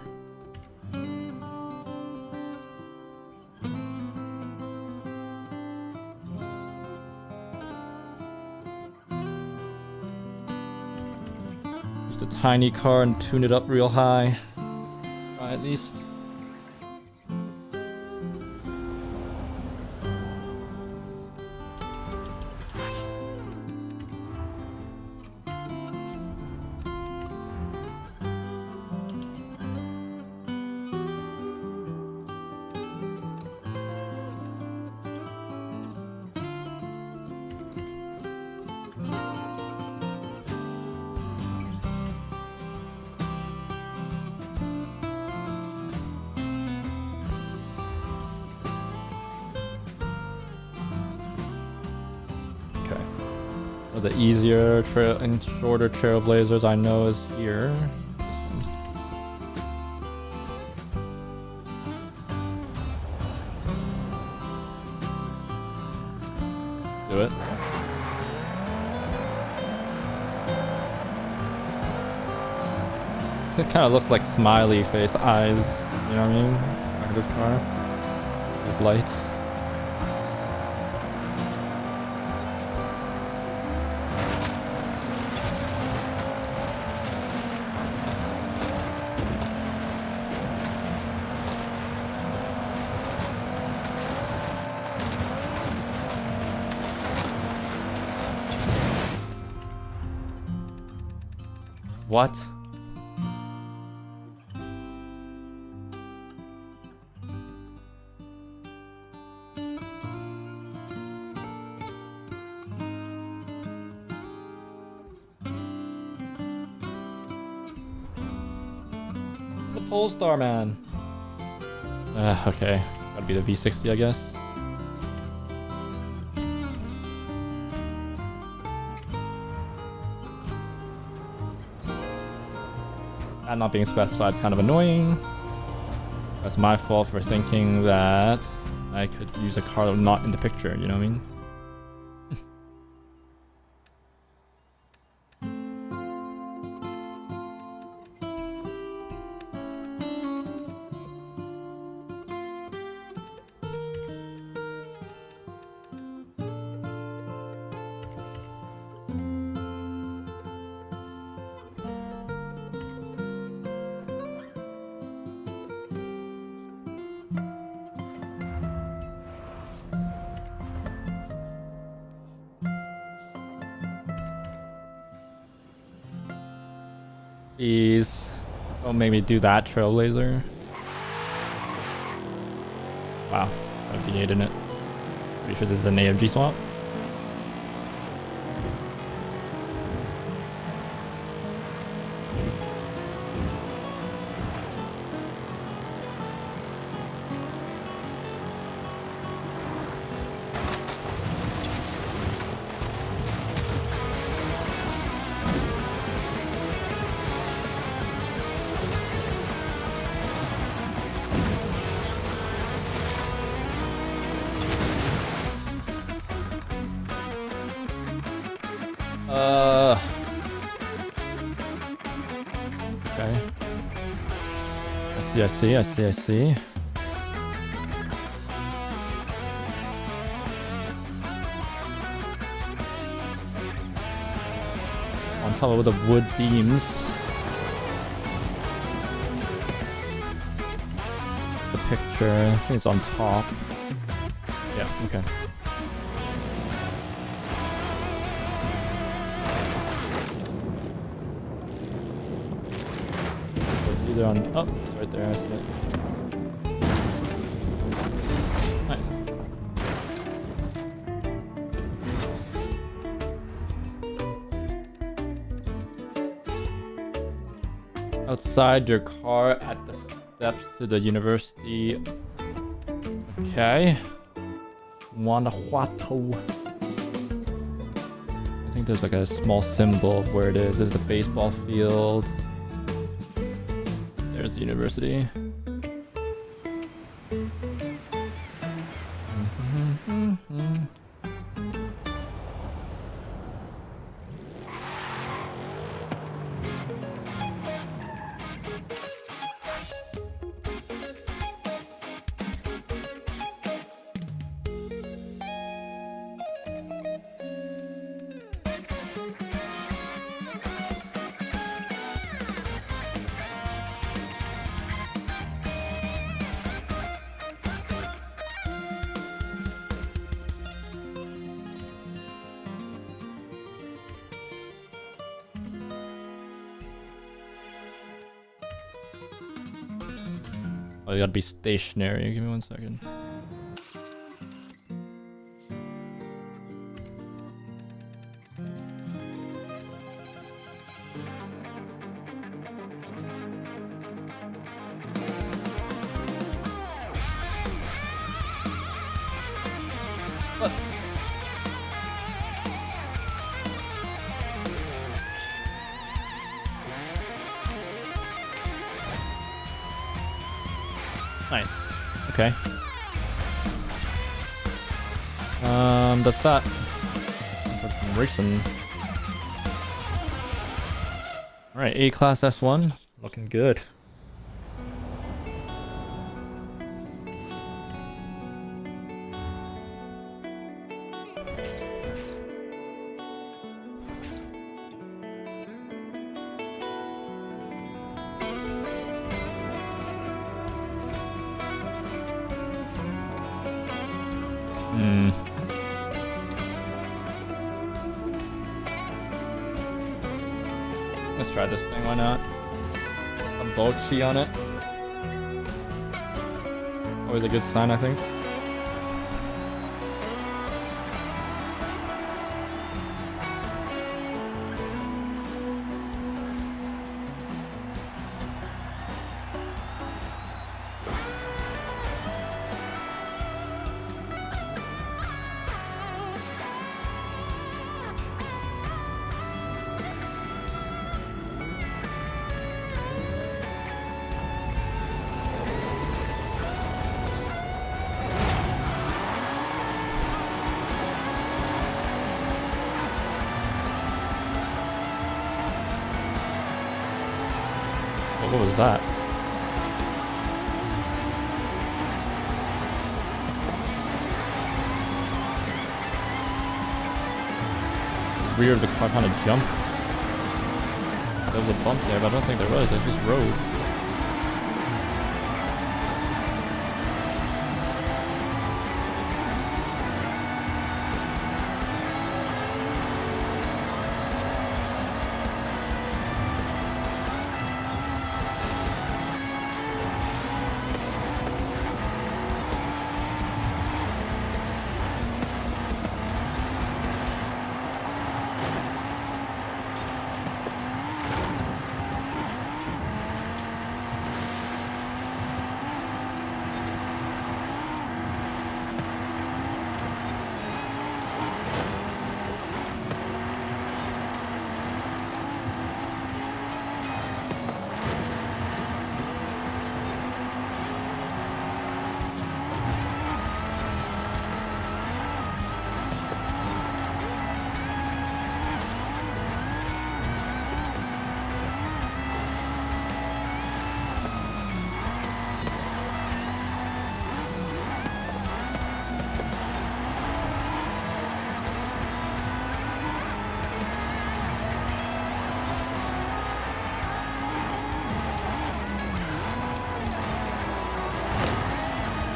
use the tiny car and tune it up real high. At least. The easier trail and shorter trailblazers I know is here. Let's do it. It kind of looks like smiley face eyes. You know what I mean? Look at this car. These lights. What? It's the Polestar man. Okay. Gotta be the V60, I guess. That not being specified is kind of annoying. That's my fault for thinking that I could use a car not in the picture, you know what I mean? Please don't make me do that, Trailblazer. Wow, got a V8 in it. Pretty sure this is an AMG swap. Okay. I see. On top of the wood beams. The picture, I think it's on top. Yeah, okay. either on. Oh, it's right there. I see it. Nice. Outside your car at the steps to the university. Okay. Guanajuato. I think there's like a small symbol of where it is. There's the baseball field. There's the university. Oh, you gotta be stationary. Give me 1 second. What? Nice. Okay. That's that. Racing. All right, A-class S1, looking good. Let's try this thing, why not? A Dolce on it. Always a good sign, I think. What was that? Rear of the car kind of jumped. There was a bump there, but I don't think there was. It's just road.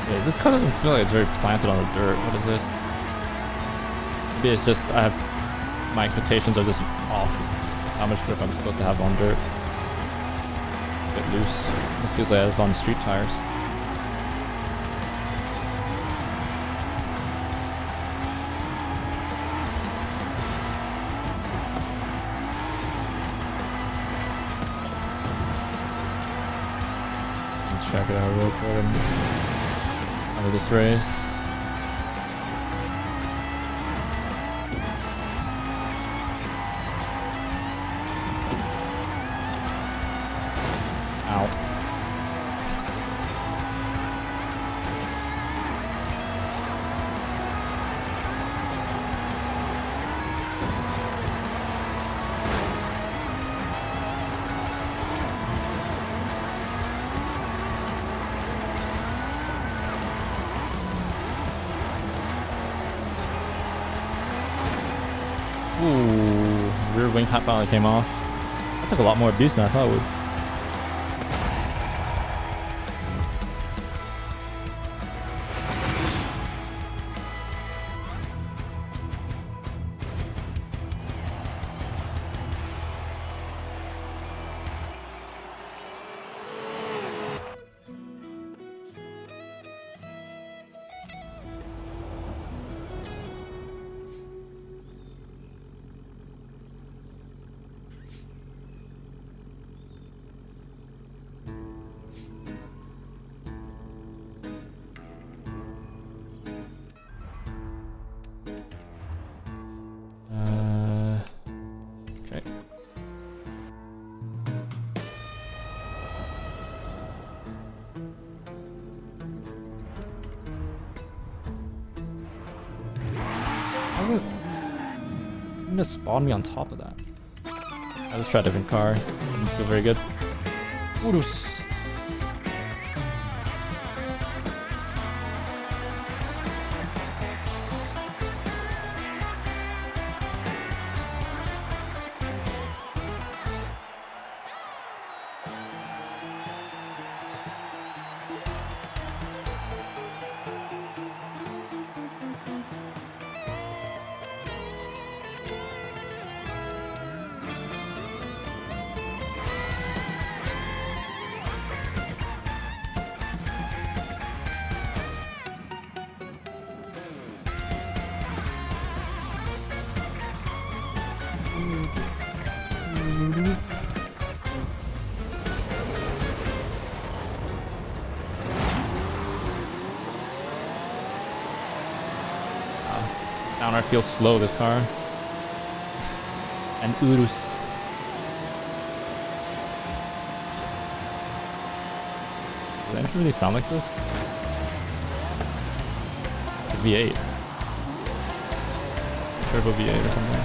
Yeah, this car doesn't feel like it's very planted on the dirt. What is this? Maybe it's just my expectations are just off. How much grip I'm supposed to have on dirt. But bit loose. This feels like it's on street tires. Let's check it out real quick. Out of this race. Ow. Ooh, rear wing hat finally came off. That took a lot more abuse than I thought it would. Okay. How would it just spawn me on top of that? Let's try a different car. Didn't feel very good. Urus. Downer feels slow, this car. And Urus. Does the engine really sound like this? It's a V8. Turbo V8 or something.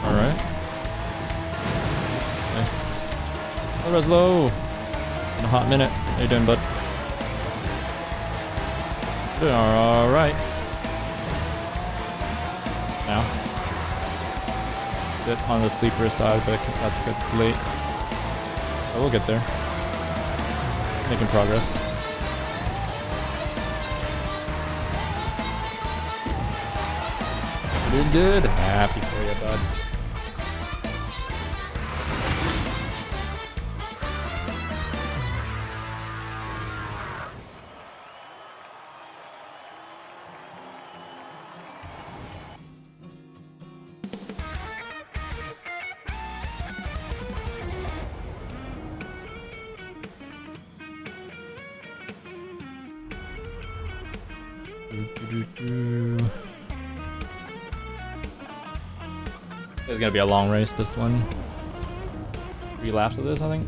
Alright. Nice. Hello, Reslow. In a hot minute. How you doing, bud? Doing alright. Now. Bit on the sleeper side, but that's because it's late. So we'll get there. Making progress. You're doing good. Happy for you, bud. It's gonna be a long race, this one. 3 laps of this, I think.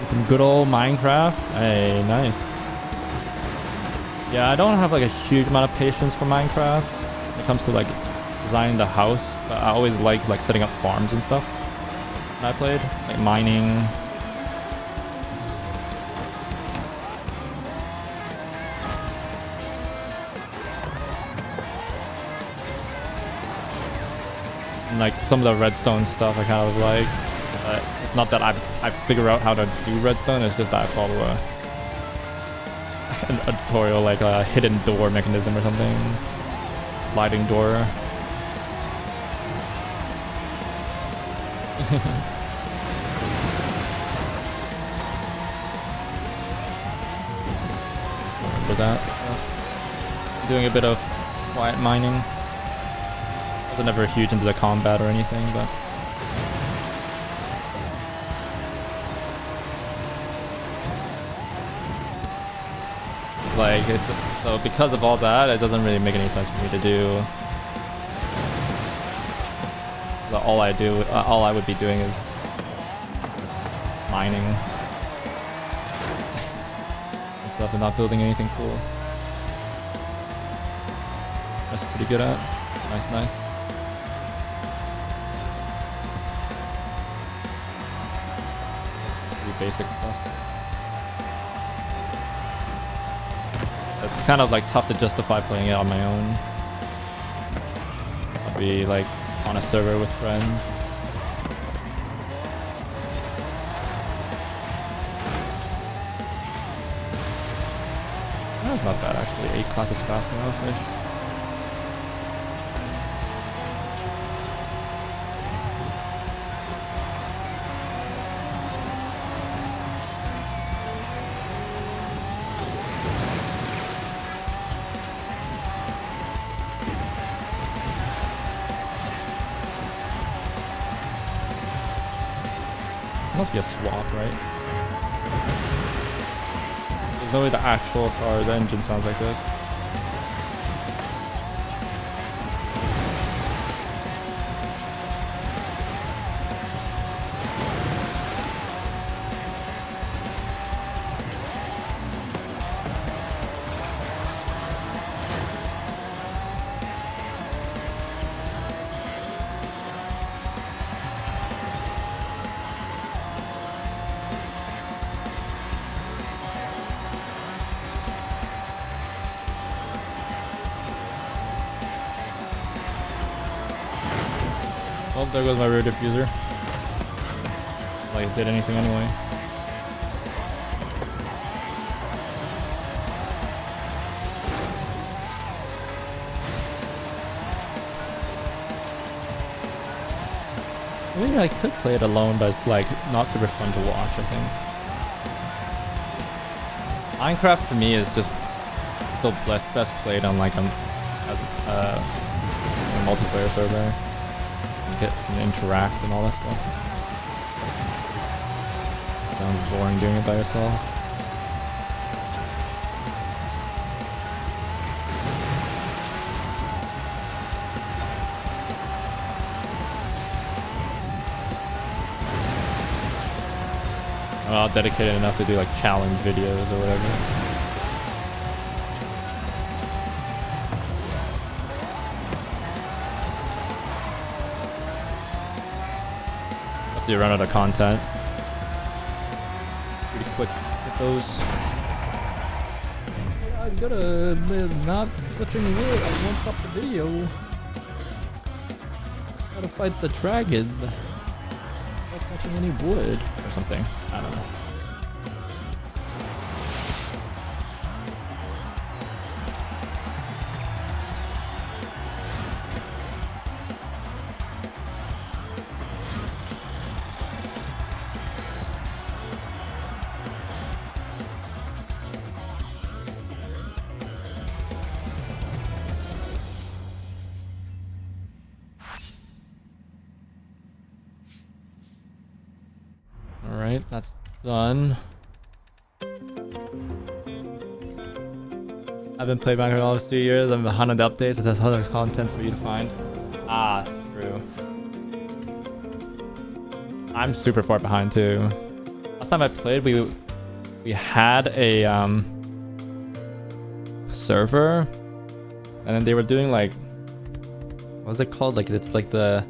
Some good old Minecraft. Hey, nice. Yeah, I don't have like a huge amount of patience for Minecraft when it comes to like designing the house, but I always like setting up farms and stuff when I played, like mining. And like some of the redstone stuff I kind of like. It's not that I figure out how to do redstone, it's just that I follow a tutorial, like a hidden door mechanism or something. Sliding door. Remember that. Doing a bit of quiet mining. I was never huge into the combat or anything, but like so because of all that, it doesn't really make any sense for me to do. All I would be doing is mining and stuff and not building anything cool. That's pretty good at. Nice. Pretty basic stuff. It's kind of like tough to justify playing it on my own. I'll be like on a server with friends. That's not bad actually. 8 classes fast enough-ish. Must be a swap, right? There's no way the actual car, the engine sounds like this. Oh, there goes my rear diffuser. Like it did anything anyway. Maybe I could play it alone, but it's like not super fun to watch, I think. Minecraft for me is just still best played on like a multiplayer server. You can interact and all that stuff. Sounds boring doing it by yourself. I'm not dedicated enough to do like challenge videos or whatever. So you run out of content pretty quick with those. I'm gonna not touching wood. I won't stop the video. Gotta fight the dragon. Not touching any wood or something. I don't know. Alright, that's done. I haven't played Minecraft in almost 2 years. I'm behind on the updates. It has other content for you to find. Ah, true. I'm super far behind too. Last time I played, we had a server, and then they were doing like, what was it called? Like it's like the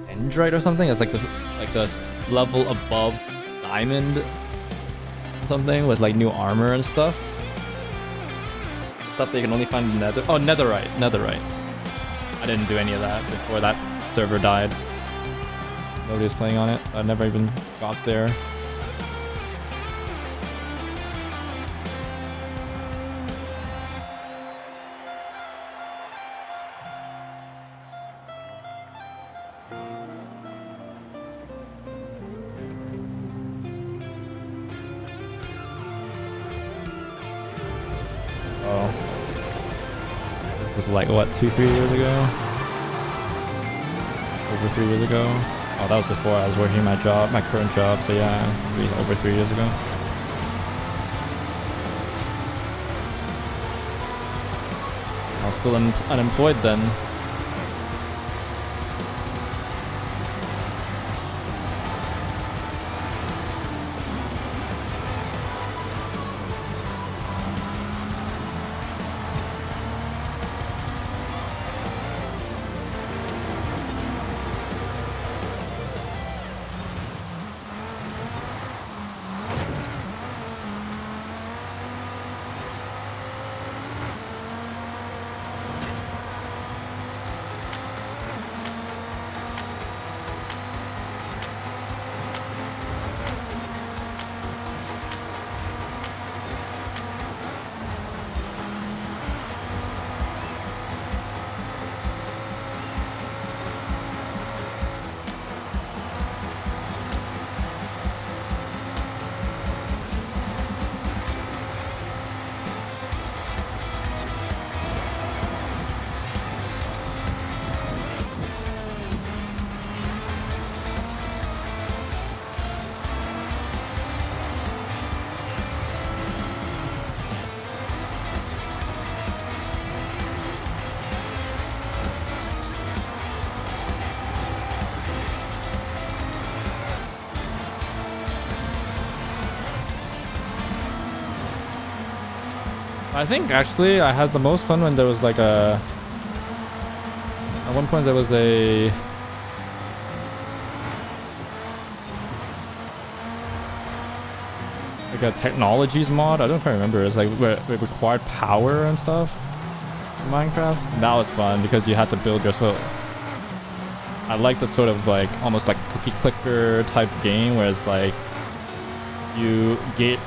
Android or something. It's like this, like the level above diamond something with like new armor and stuff that you can only find in nether. Oh, netherite. I didn't do any of that before that server died. Nobody was playing on it. I never even got there. This is like what, 2-3 years ago? Over 3 years ago? Oh, that was before I was working my current job, so yeah, over 3 years ago. I was still unemployed then. I think actually I had the most fun when there was like at one point there was a technologies mod. I don't quite remember. It's like where it required power and stuff in Minecraft. And that was fun because you had to build your I like the sort of like almost like cookie clicker type game where it's like you get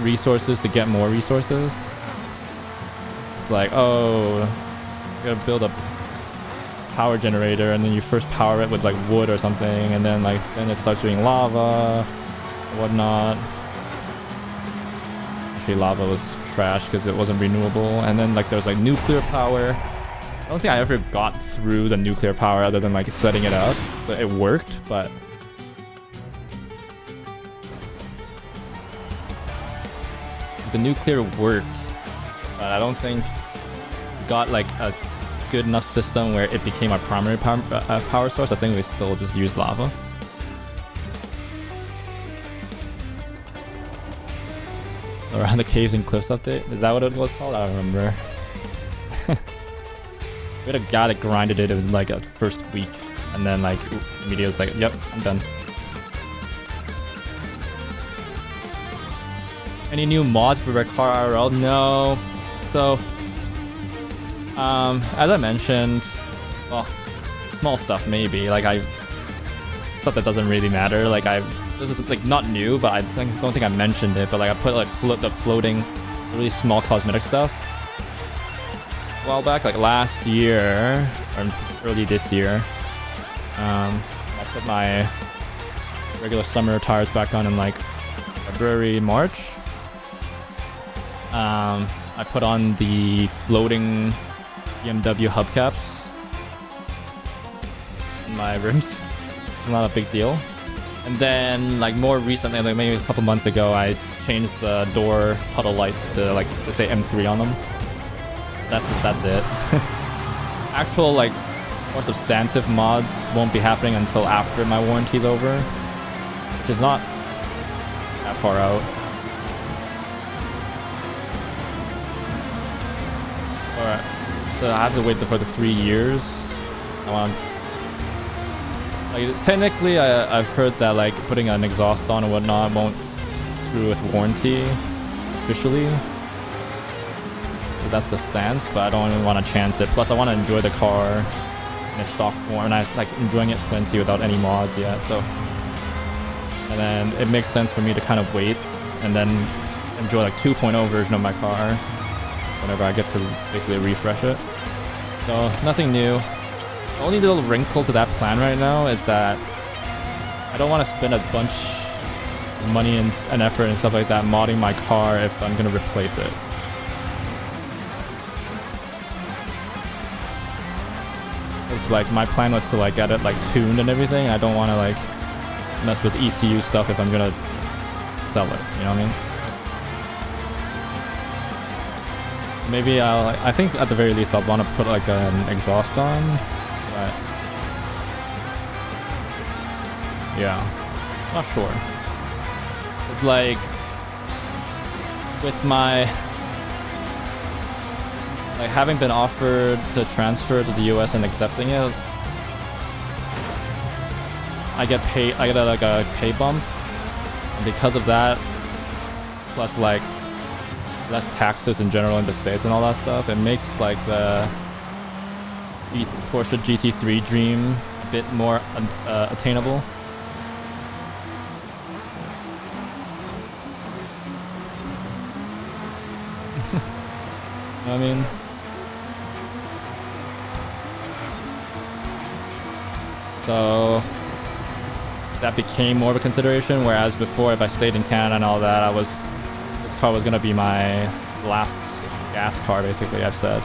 resources to get more resources. It's like, oh, you gotta build a power generator and then you first power it with like wood or something, and then it starts doing lava and whatnot. Actually, lava was trash because it wasn't renewable. And then like there's like nuclear power. I don't think I ever got through the nuclear power other than like setting it up, but it worked. But the nuclear worked, but I don't think we got like a good enough system where it became our primary power source. I think we still just use lava. Around the caves and cliffs update? Is that what it was called? I don't remember. We had a guy that grinded it in like a first week, and then like immediately was like, yep, I'm done. Any new mods for Red Car IRL? No. So, as I mentioned, well, small stuff maybe. Like stuff that doesn't really matter. Like this is like not new, but don't think I mentioned it. But like I put like the floating, really small cosmetic stuff a while back, like last year or early this year. I put my regular summer tires back on in like February, March. I put on the floating BMW hubcaps on my rims. Not a big deal. And then like more recently, like maybe a couple months ago, I changed the door puddle lights to like to say M3 on them. That's it. Actual like more substantive mods won't be happening until after my warranty's over, which is not that far out. Alright, so I have to wait for the 3 years. I want, like, technically I've heard that like putting an exhaust on and whatnot won't screw with warranty officially. So that's the stance, but I don't even want to chance it. Plus I want to enjoy the car in its stock form, and I like enjoying it plenty without any mods yet. So, and then it makes sense for me to kind of wait and then enjoy like 2.0 version of my car whenever I get to basically refresh it. So nothing new. The only little wrinkle to that plan right now is that I don't want to spend a bunch of money and effort and stuff like that modding my car if I'm going to replace it. It's like my plan was to like get it like tuned and everything. I don't want to like mess with ECU stuff if I'm going to sell it, you know what I mean? Maybe I think at the very least I'll want to put like an exhaust on, but yeah, not sure. It's like with my like having been offered to transfer to the US and accepting it, I get like a pay bump, and because of that, plus like less taxes in general in the States and all that stuff, it makes like the Porsche GT3 dream a bit more attainable. I mean, so that became more of a consideration, whereas before if I stayed in Canada and all that, this car was gonna be my last gas car basically, I've said.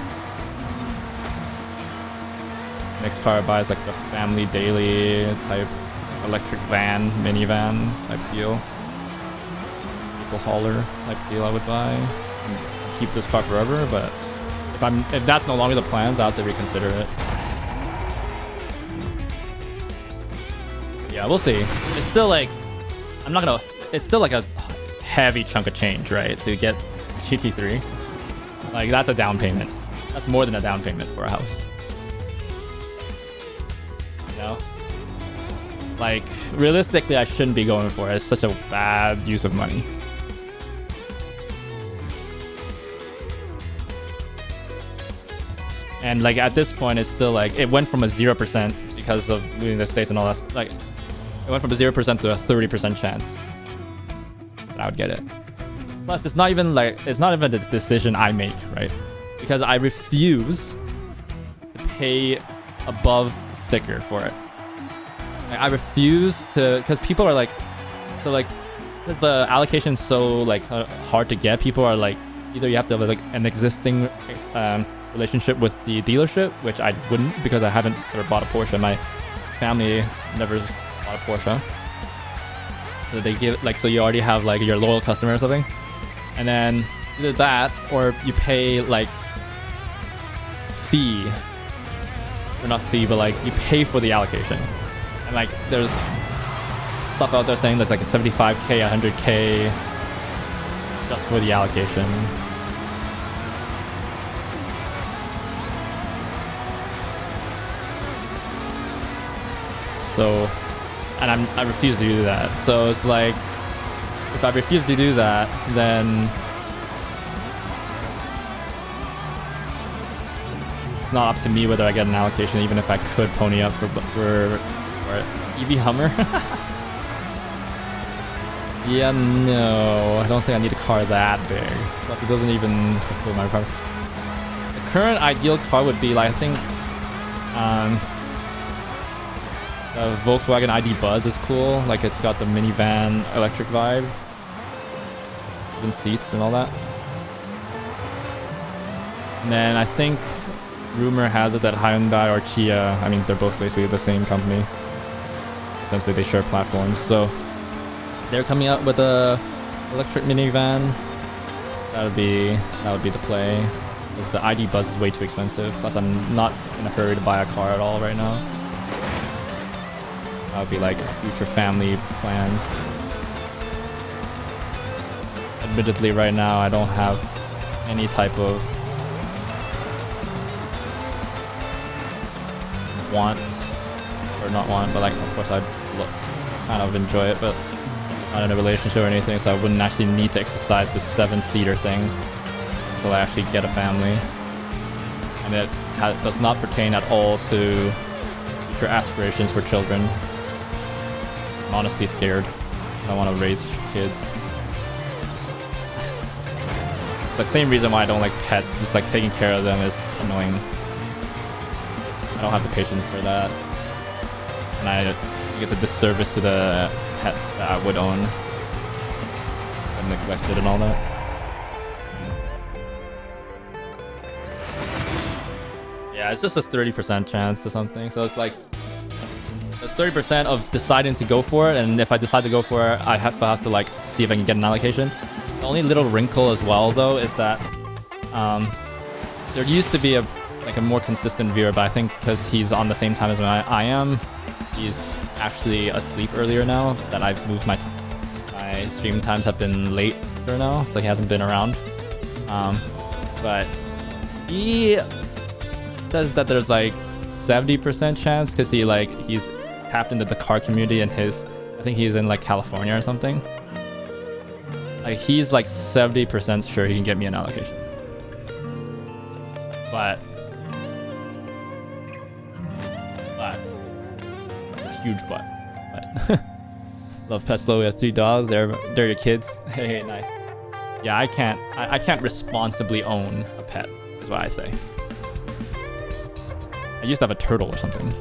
Next car I buy is like the family daily type electric van, minivan type deal. People hauler type deal I would buy. And keep this car forever, but if that's no longer the plans, I'll have to reconsider it. Yeah, we'll see. It's still like it's still like a heavy chunk of change, right, to get GT3. Like that's a down payment. That's more than a down payment for a house. You know? Like realistically I shouldn't be going for it. It's such a bad use of money. And like at this point, it's still like it went from a 0% because of moving the States and all that. Like it went from a 0% to a 30% chance that I would get it. Plus, it's not even the decision I make, right? Because I refuse to pay above sticker for it. Like, I refuse to, because people are like, so like, because the allocation is so like hard to get. People are like, either you have to have like an existing relationship with the dealership, which I wouldn't because I haven't ever bought a Porsche. My family never bought a Porsche. So they give like, so you already have like your loyal customer or something, and then either that or you pay like fee, or not fee, but like you pay for the allocation. And like there's stuff out there saying there's like a 75k, 100k just for the allocation. So, and I refuse to do that. So it's like, if I refuse to do that, then it's not up to me whether I get an allocation, even if I could pony up for EV Hummer. Yeah, no, I don't think I need a car that big. Plus, it doesn't even fulfill my requirement. The current ideal car would be like, I think, the Volkswagen ID Buzz is cool. Like, it's got the minivan electric vibe, even seats and all that. And then I think rumor has it that Hyundai or Kia, I mean, they're both basically the same company. Essentially, they share platforms, so they're coming out with a electric minivan. That would be the play. Because the ID Buzz is way too expensive. Plus, I'm not in a hurry to buy a car at all right now. That would be like future family plans. Admittedly, right now I don't have any type of want, or not want, but like, of course I'd kind of enjoy it, but not in a relationship or anything, so I wouldn't actually need to exercise the 7-seater thing until I actually get a family. And it does not pertain at all to future aspirations for children. I'm honestly scared. I don't want to raise kids. It's the same reason why I don't like pets. Just like taking care of them is annoying. I don't have the patience for that. And I get a disservice to the pet that I would own. I'm neglected and all that. Yeah, it's just a 30% chance or something. So it's like, it's 30% of deciding to go for it. And if I decide to go for it, I still have to like see if I can get an allocation. The only little wrinkle as well though is that there used to be a more consistent viewer, but I think because he's on the same time as when I am, he's actually asleep earlier now that I've moved my stream times have been later now, so he hasn't been around. But he says that there's like 70% chance because he's tapped into the car community and I think he's in like California or something. Like he's like 70% sure he can get me an allocation. But it's a huge but. Love Pet Slow. We have 3 dogs. They're your kids. Hey, nice. Yeah, I can't responsibly own a pet, is what I say. I used to have a turtle or something.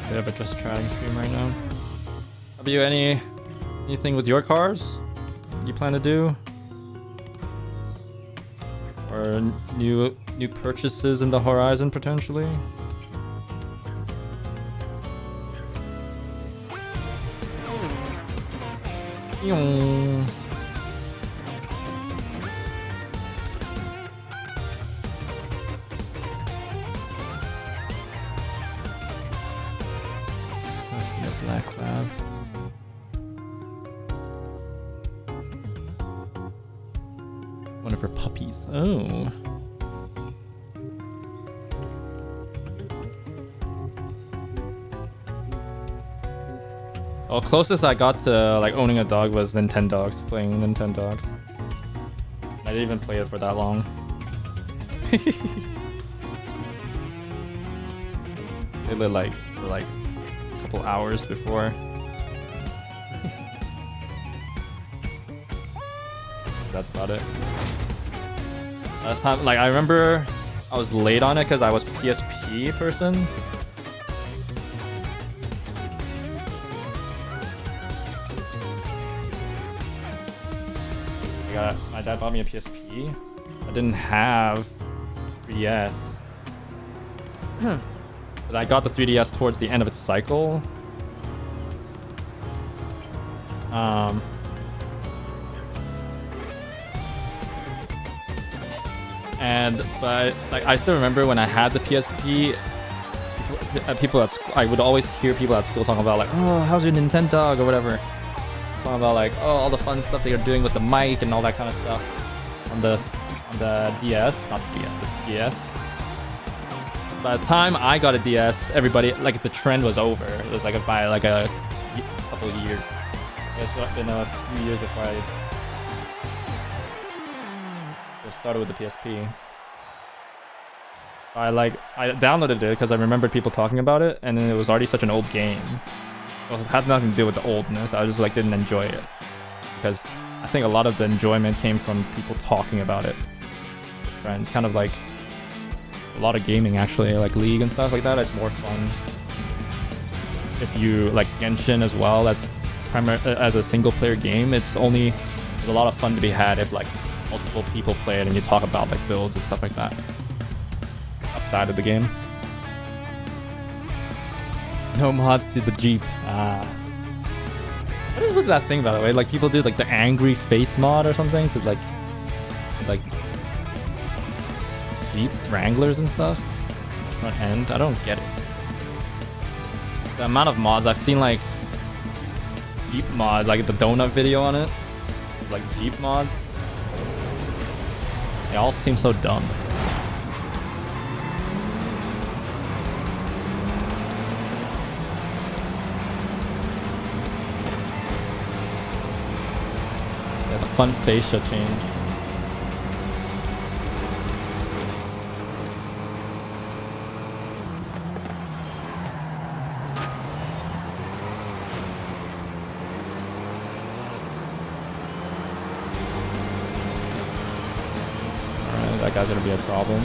Bit of a just chatting stream right now. Have you anything with your cars you plan to do? Or new purchases in the horizon potentially? Must be a black lab. One for puppies. Oh. Well, closest I got to like owning a dog was Nintendogs, playing Nintendogs. I didn't even play it for that long. They lit like for like a couple hours before. That's about it. At the time, like I remember I was late on it because I was PSP person. My dad bought me a PSP. I didn't have 3DS. But I got the 3DS towards the end of its cycle. But like I still remember when I had the PSP, people at school, I would always hear people at school talking about like, oh, how's your Nintendo or whatever. Talking about like, oh, all the fun stuff that you're doing with the mic and all that kind of stuff on the DS, not the DS, the DS. By the time I got a DS, everybody like the trend was over. It was like by like a couple of years. It's been a few years before I started with the PSP. I downloaded it because I remembered people talking about it, and then it was already such an old game. Well, it had nothing to do with the oldness. I just like didn't enjoy it because I think a lot of the enjoyment came from people talking about it with friends. Kind of like a lot of gaming actually, like League and stuff like that. It's more fun if you like Genshin as well as a single player game. There's a lot of fun to be had if like multiple people play it and you talk about like builds and stuff like that outside of the game. No mods to the Jeep. What is with that thing, by the way? Like people do like the angry face mod or something to like Jeep Wranglers and stuff. Front end. I don't get it. The amount of mods I've seen, like Jeep mod, like the donut video on it, like Jeep mods. They all seem so dumb. Yeah, the fun fascia change. That guy's gonna be a problem.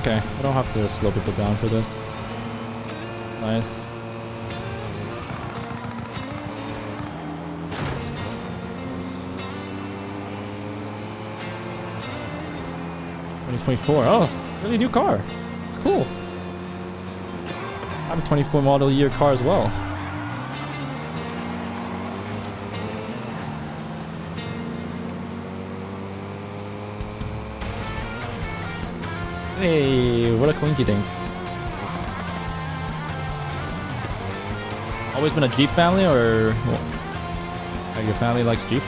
Okay, I don't have to slow people down for this. Nice. '24. Oh, really new car. It's cool. I have a 24 model year car as well. Hey, what a coinky dink. Always been a Jeep family, or like your family likes Jeeps?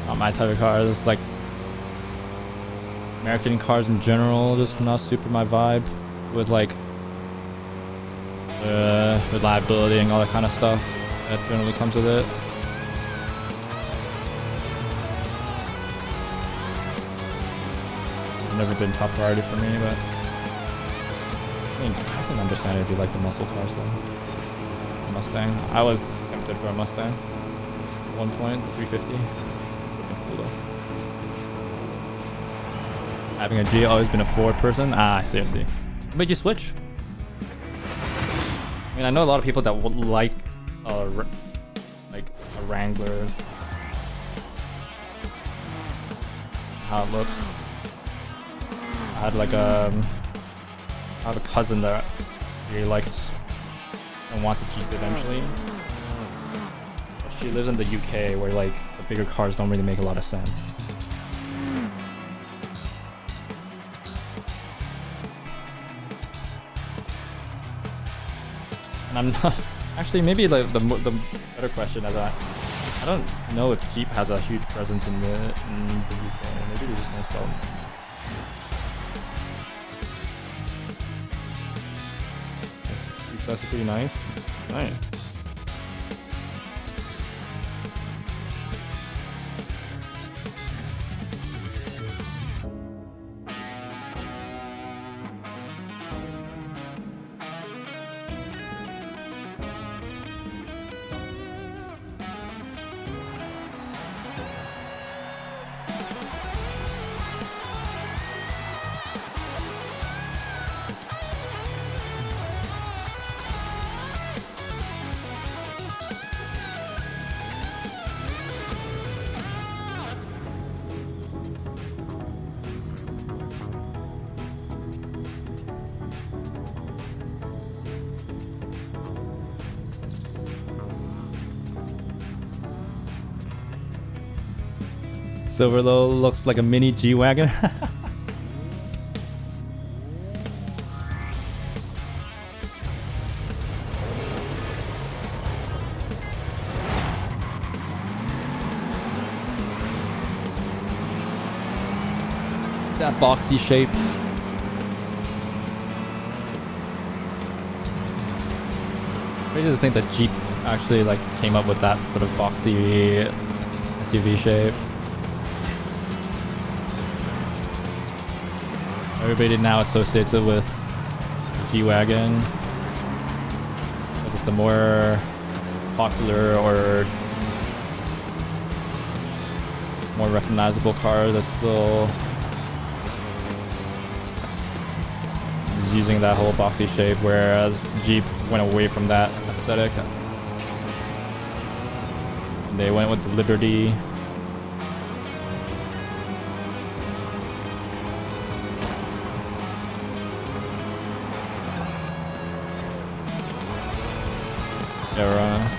Not my type of car. It's like American cars in general, just not super my vibe with like reliability and all that kind of stuff that generally comes with it. It's never been top priority for me, but I can understand if you like the muscle cars though. Mustang. I was tempted for a Mustang at one point, the 350. Would've been cool though. Having a G, always been a Ford person. Ah, seriously. What made you switch? I mean, I know a lot of people that would like a Wrangler. How it looks. I have a cousin that really likes and wants a Jeep eventually. But she lives in the UK where like the bigger cars don't really make a lot of sense. And I'm not actually, maybe like the better question is that I don't know if Jeep has a huge presence in the UK. Maybe they just don't sell them. That's pretty nice. Nice. Silverlo looks like a mini G-Wagon. That boxy shape. Crazy to think that Jeep actually like came up with that sort of boxy SUV shape. Everybody now associates it with the G-Wagon. It's just the more popular or more recognizable car that's still using that whole boxy shape, whereas Jeep went away from that aesthetic. They went with the Liberty. Era.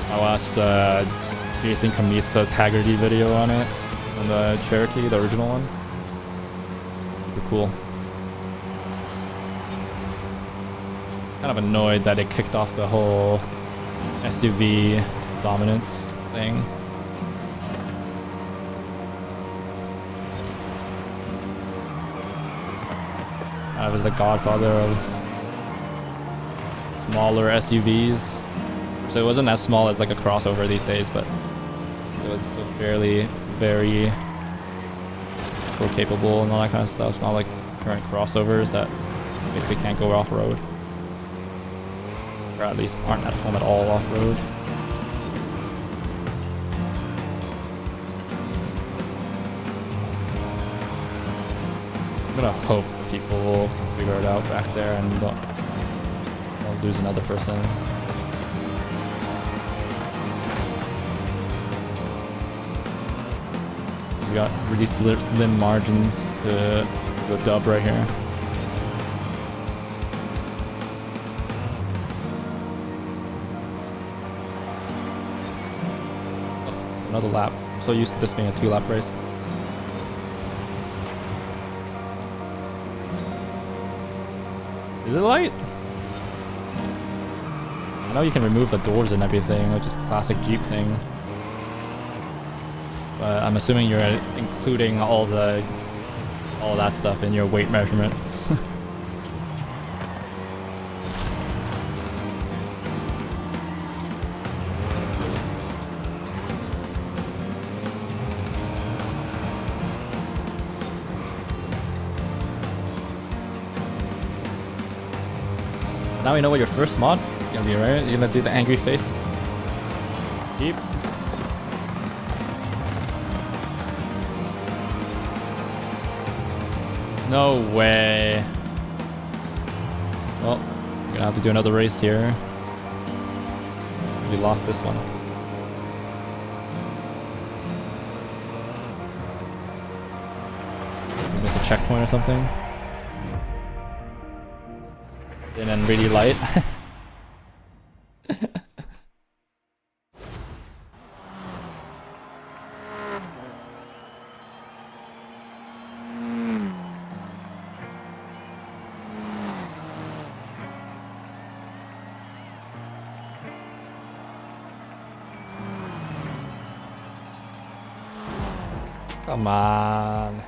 I watched Jason Camisa's Haggerty video on it, on the Cherokee, the original one. Pretty cool. Kind of annoyed that it kicked off the whole SUV dominance thing. I was a godfather of smaller SUVs. So it wasn't as small as like a crossover these days, but it was still fairly, very capable and all that kind of stuff. It's not like current crossovers that basically can't go off-road. Or at least aren't at home at all off-road. I'm gonna hope people will figure it out back there and don't lose another person. We got really slim margins to go dub right here. Oh, it's another lap. I'm so used to this being a 2-lap race. Is it light? know you can remove the doors and everything, which is classic Jeep thing. But I'm assuming you're including all that stuff in your weight measurement. Now we know what your first mod is gonna be, right? You're gonna do the angry face. Jeep. No way. Well, we're gonna have to do another race here. We lost this one. We missed a checkpoint or something. And then really light. Come on.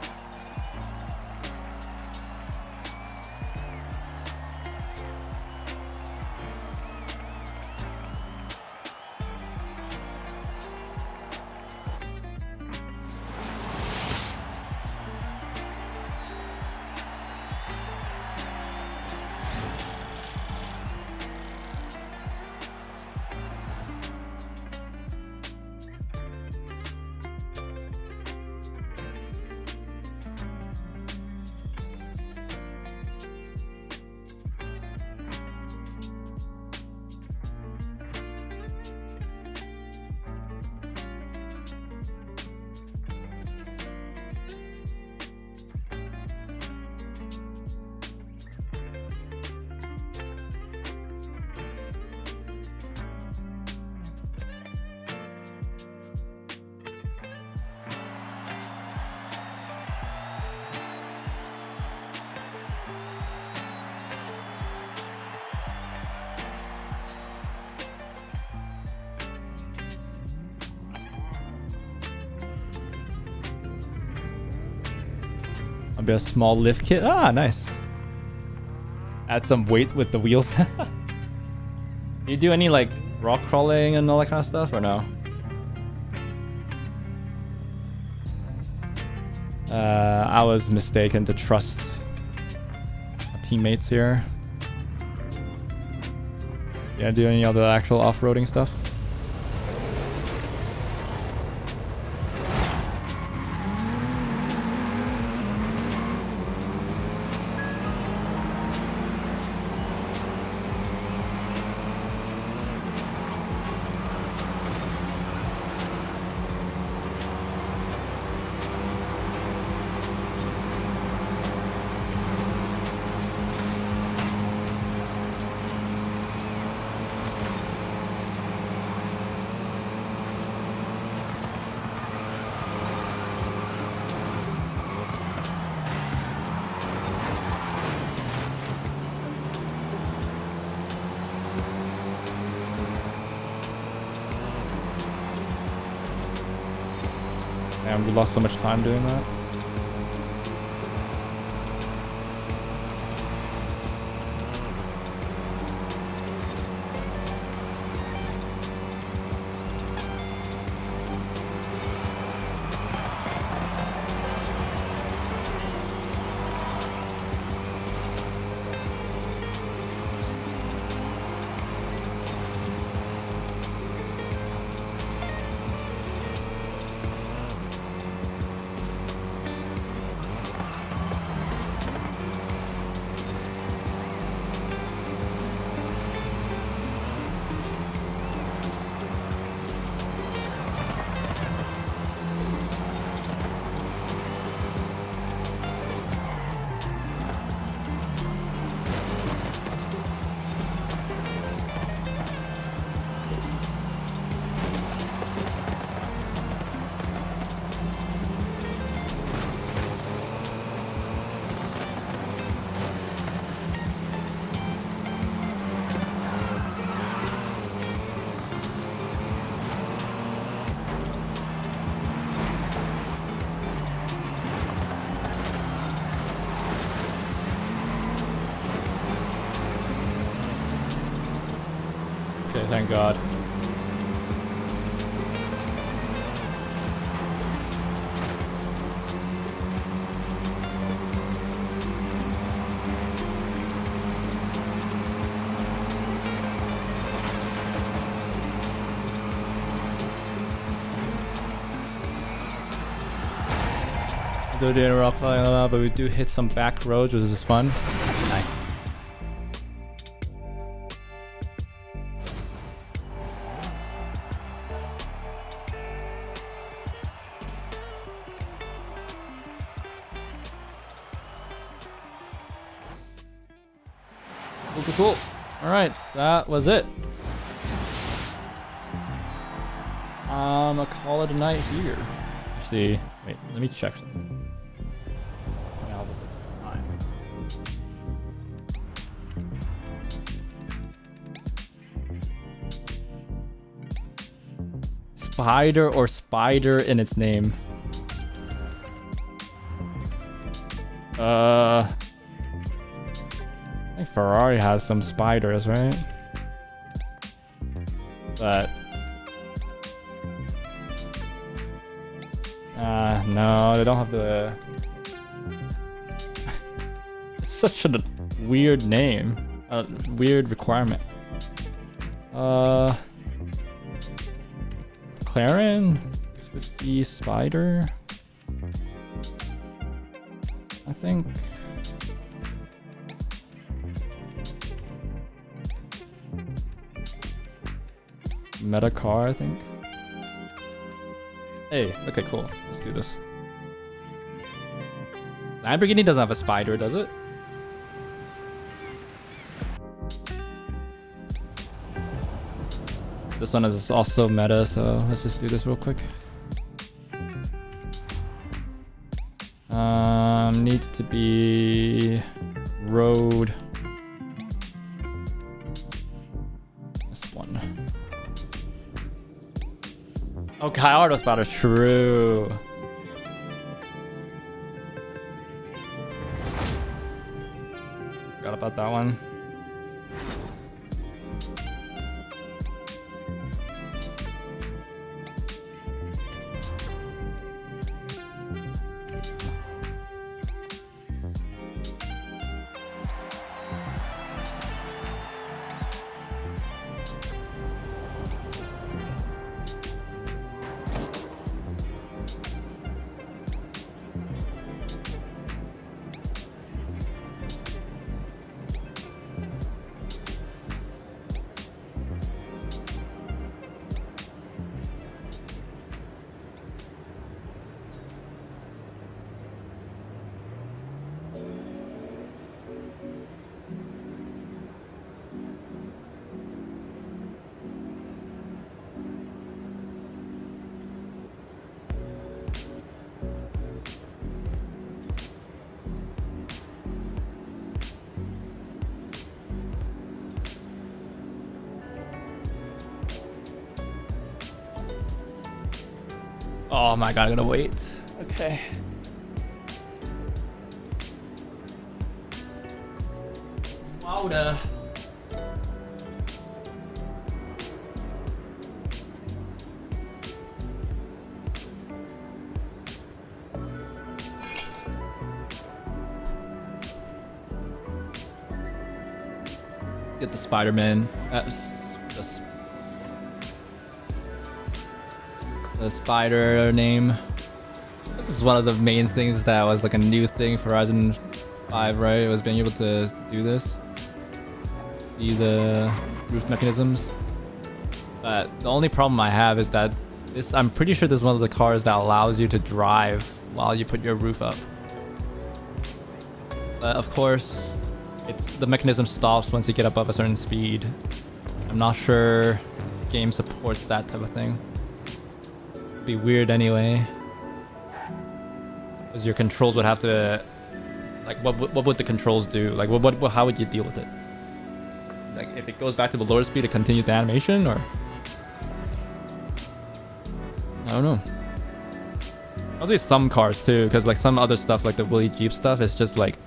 I'll be a small lift kit. Ah, nice. Add some weight with the wheels. You do any like rock crawling and all that kind of stuff, or no? I was mistaken to trust my teammates here. Yeah, do any other actual off-roading stuff? Damn, we lost so much time doing that. thank God. Do the rock climbing a lot, but we do hit some back roads, which is fun. Nice. Cool. All right, that was it. I'll call it a night here. Actually, wait, let me check something. Spider or spider in its name. I think Ferrari has some spiders, right? But no, they don't have the. It's such a weird name, a weird requirement. McLaren 650 Spider, I think. Meta car, I think. Hey, okay, cool. Let's do this. Lamborghini doesn't have a spider, does it? This one is also meta, so let's just do this real quick. Needs to be road. This one. Oh, Gallardo spotter, true. Forgot about that one. Oh my god, I'm gonna wait. Okay. Louder. Let's get the Spider-Man. The spider name. This is one of the main things that was like a new thing for Horizon 5, right? It was being able to do this. See the roof mechanisms. But the only problem I have is that this, I'm pretty sure this is one of the cars that allows you to drive while you put your roof up. Of course, the mechanism stops once you get above a certain speed. I'm not sure this game supports that type of thing. Be weird anyway, because your controls would have to, like, what would the controls do? Like, how would you deal with it? Like, if it goes back to the lower speed, it continues the animation, or I don't know. I'll do some cars too, because like some other stuff, like the Willy Jeep stuff, is just like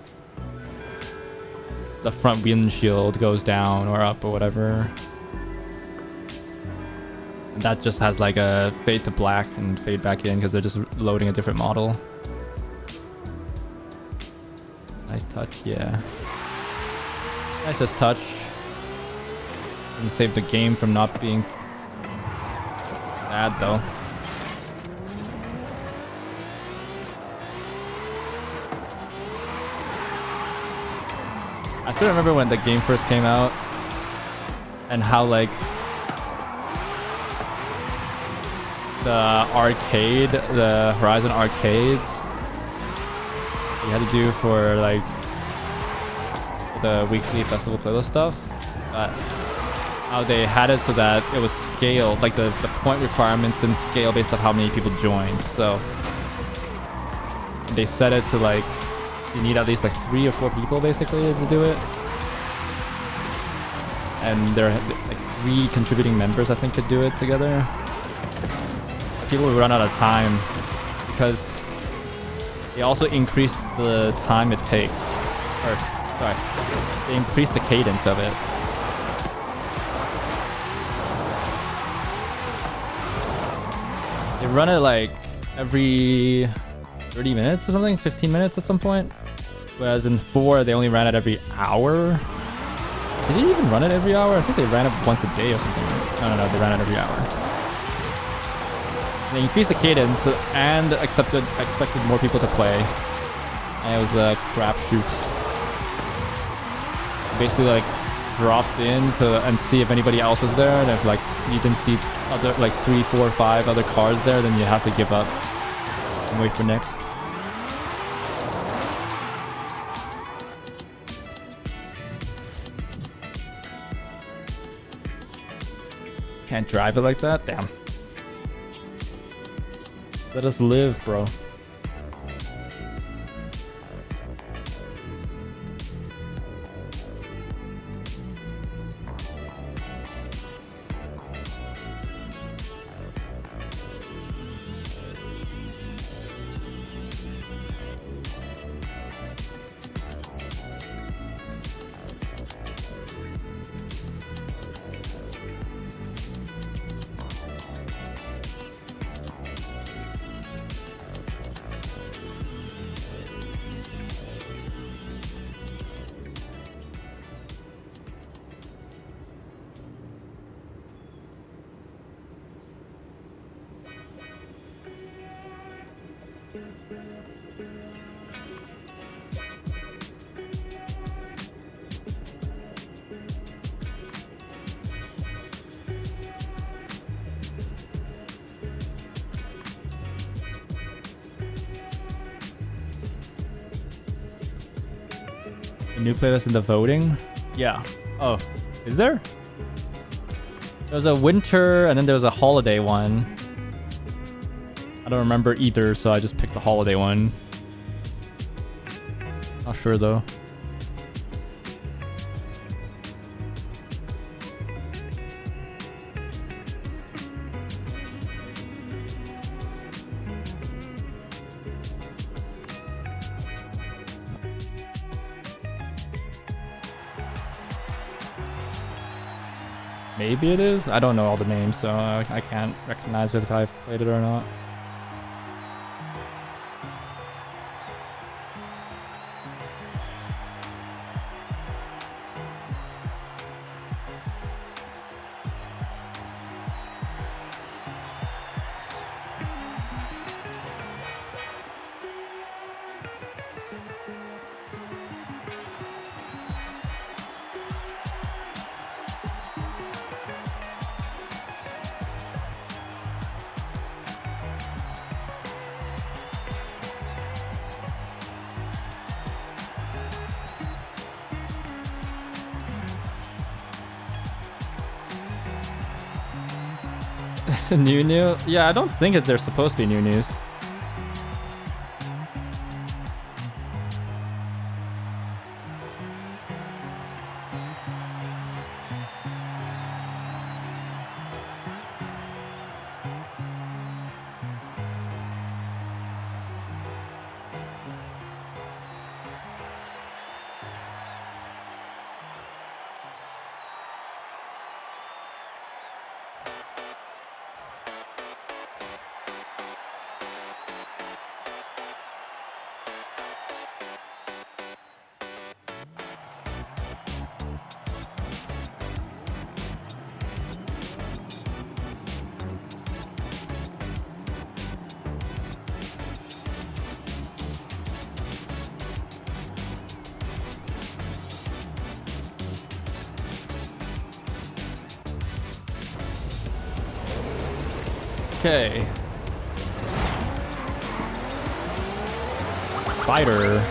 the front windshield goes down or up or whatever. And that just has like a fade to black and fade back in because they're just loading a different model. Nice touch, yeah. Nicest touch. And save the game from not being bad though. I still remember when the game first came out and how like the arcade, the Horizon arcades you had to do for like the weekly festival playlist stuff, but how they had it so that it was scaled, like the point requirements didn't scale based off how many people joined. So they set it to like you need at least like 3 or 4 people basically to do it, and there are like 3 contributing members I think could do it together. People would run out of time because they also increased the time it takes, or sorry, they increased the cadence of it. They run it like every 30 minutes or something, 15 minutes at some point. Whereas in 4, they only ran it every hour. Did they even run it every hour? I think they ran it once a day or something. No, they ran it every hour. They increased the cadence and expected more people to play. And it was a crapshoot. Basically like dropped in to and see if anybody else was there, and if like you didn't see other like 3, 4, 5 other cars there, then you have to give up and wait for next. Can't drive it like that? Damn. Let us live, bro. A new playlist in the voting? Yeah. Oh, is there? There was a winter and then there was a holiday one. I don't remember either, so I just picked the holiday one. Not sure though. Maybe it is? I don't know all the names, so I can't recognize it if I've played it or not. New? Yeah, I don't think that they're supposed to be new news. Okay. Spider.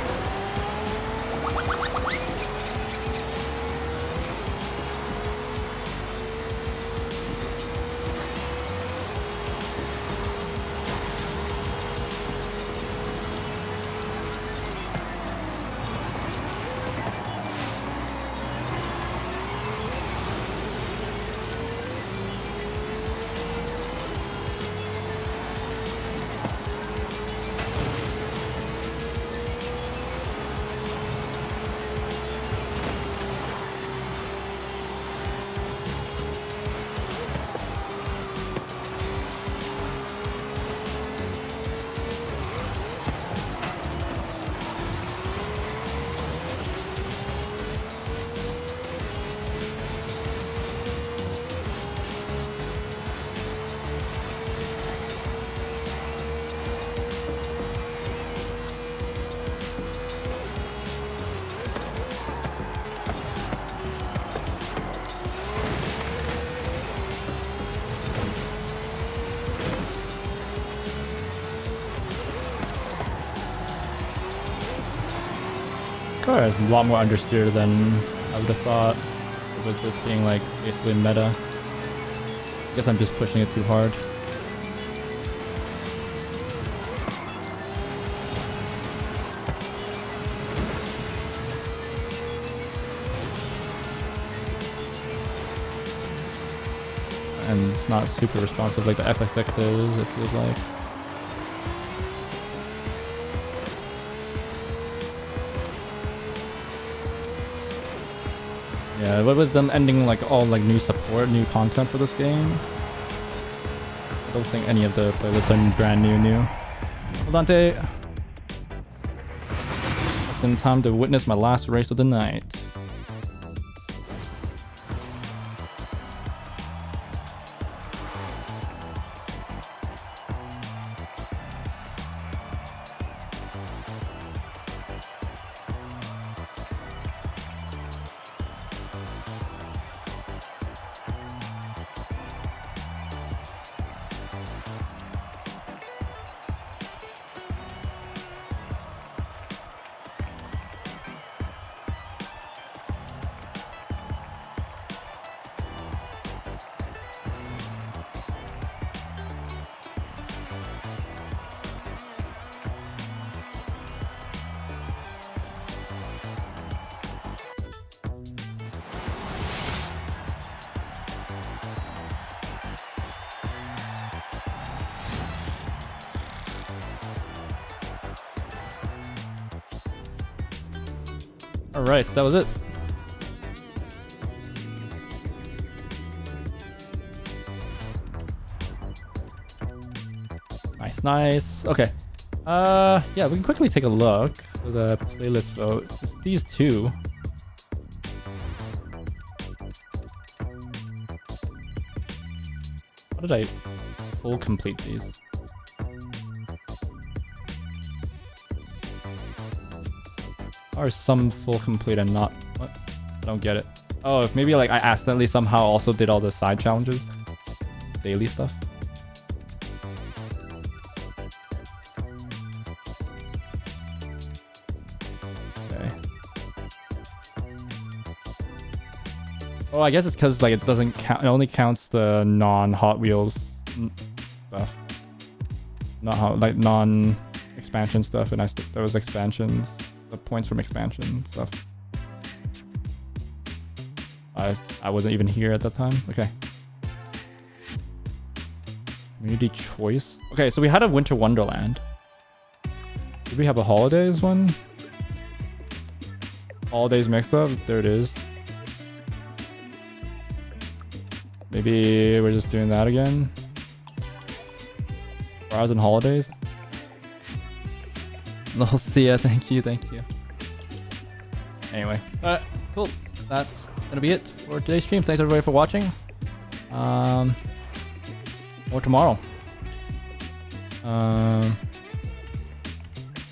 Car is a lot more understeer than I would have thought. With this being like basically meta. I guess I'm just pushing it too hard. And it's not super responsive like the FXX is, it feels like. Yeah, but with them ending like all like new support, new content for this game, I don't think any of the playlists are brand new. Well, Dante, it's in time to witness my last race of the night. Alright, that was it. Nice. Okay. Yeah, we can quickly take a look for the playlist vote. It's these two. How did I full complete these? Or some full complete and not... What? I don't get it. Oh, if maybe like I accidentally somehow also did all the side challenges. Daily stuff. Okay. Oh, I guess it's because like it doesn't count. It only counts the non-Hot Wheels stuff. Not how like non-expansion stuff, and there was expansions. The points from expansion stuff. I wasn't even here at that time. Okay. Community choice. Okay, so we had a Winter Wonderland. Did we have a holidays one? Holidays mix up. There it is. Maybe we're just doing that again. Hours and holidays. I'll see ya. Thank you. Anyway, cool. That's gonna be it for today's stream. Thanks everybody for watching. Or tomorrow.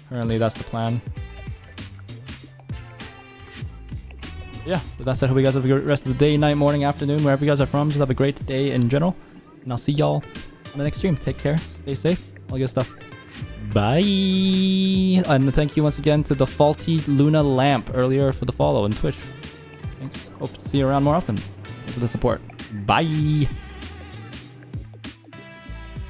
Currently that's the plan. Yeah, with that said, hope you guys have a good rest of the day, night, morning, afternoon, wherever you guys are from. Just have a great day in general. And I'll see y'all the next stream. Take care. Stay safe. All good stuff. Bye. And thank you once again to the Faulty Luna Lamp earlier for the follow on Twitch. Thanks. Hope to see you around more often. Thanks for the support. Bye.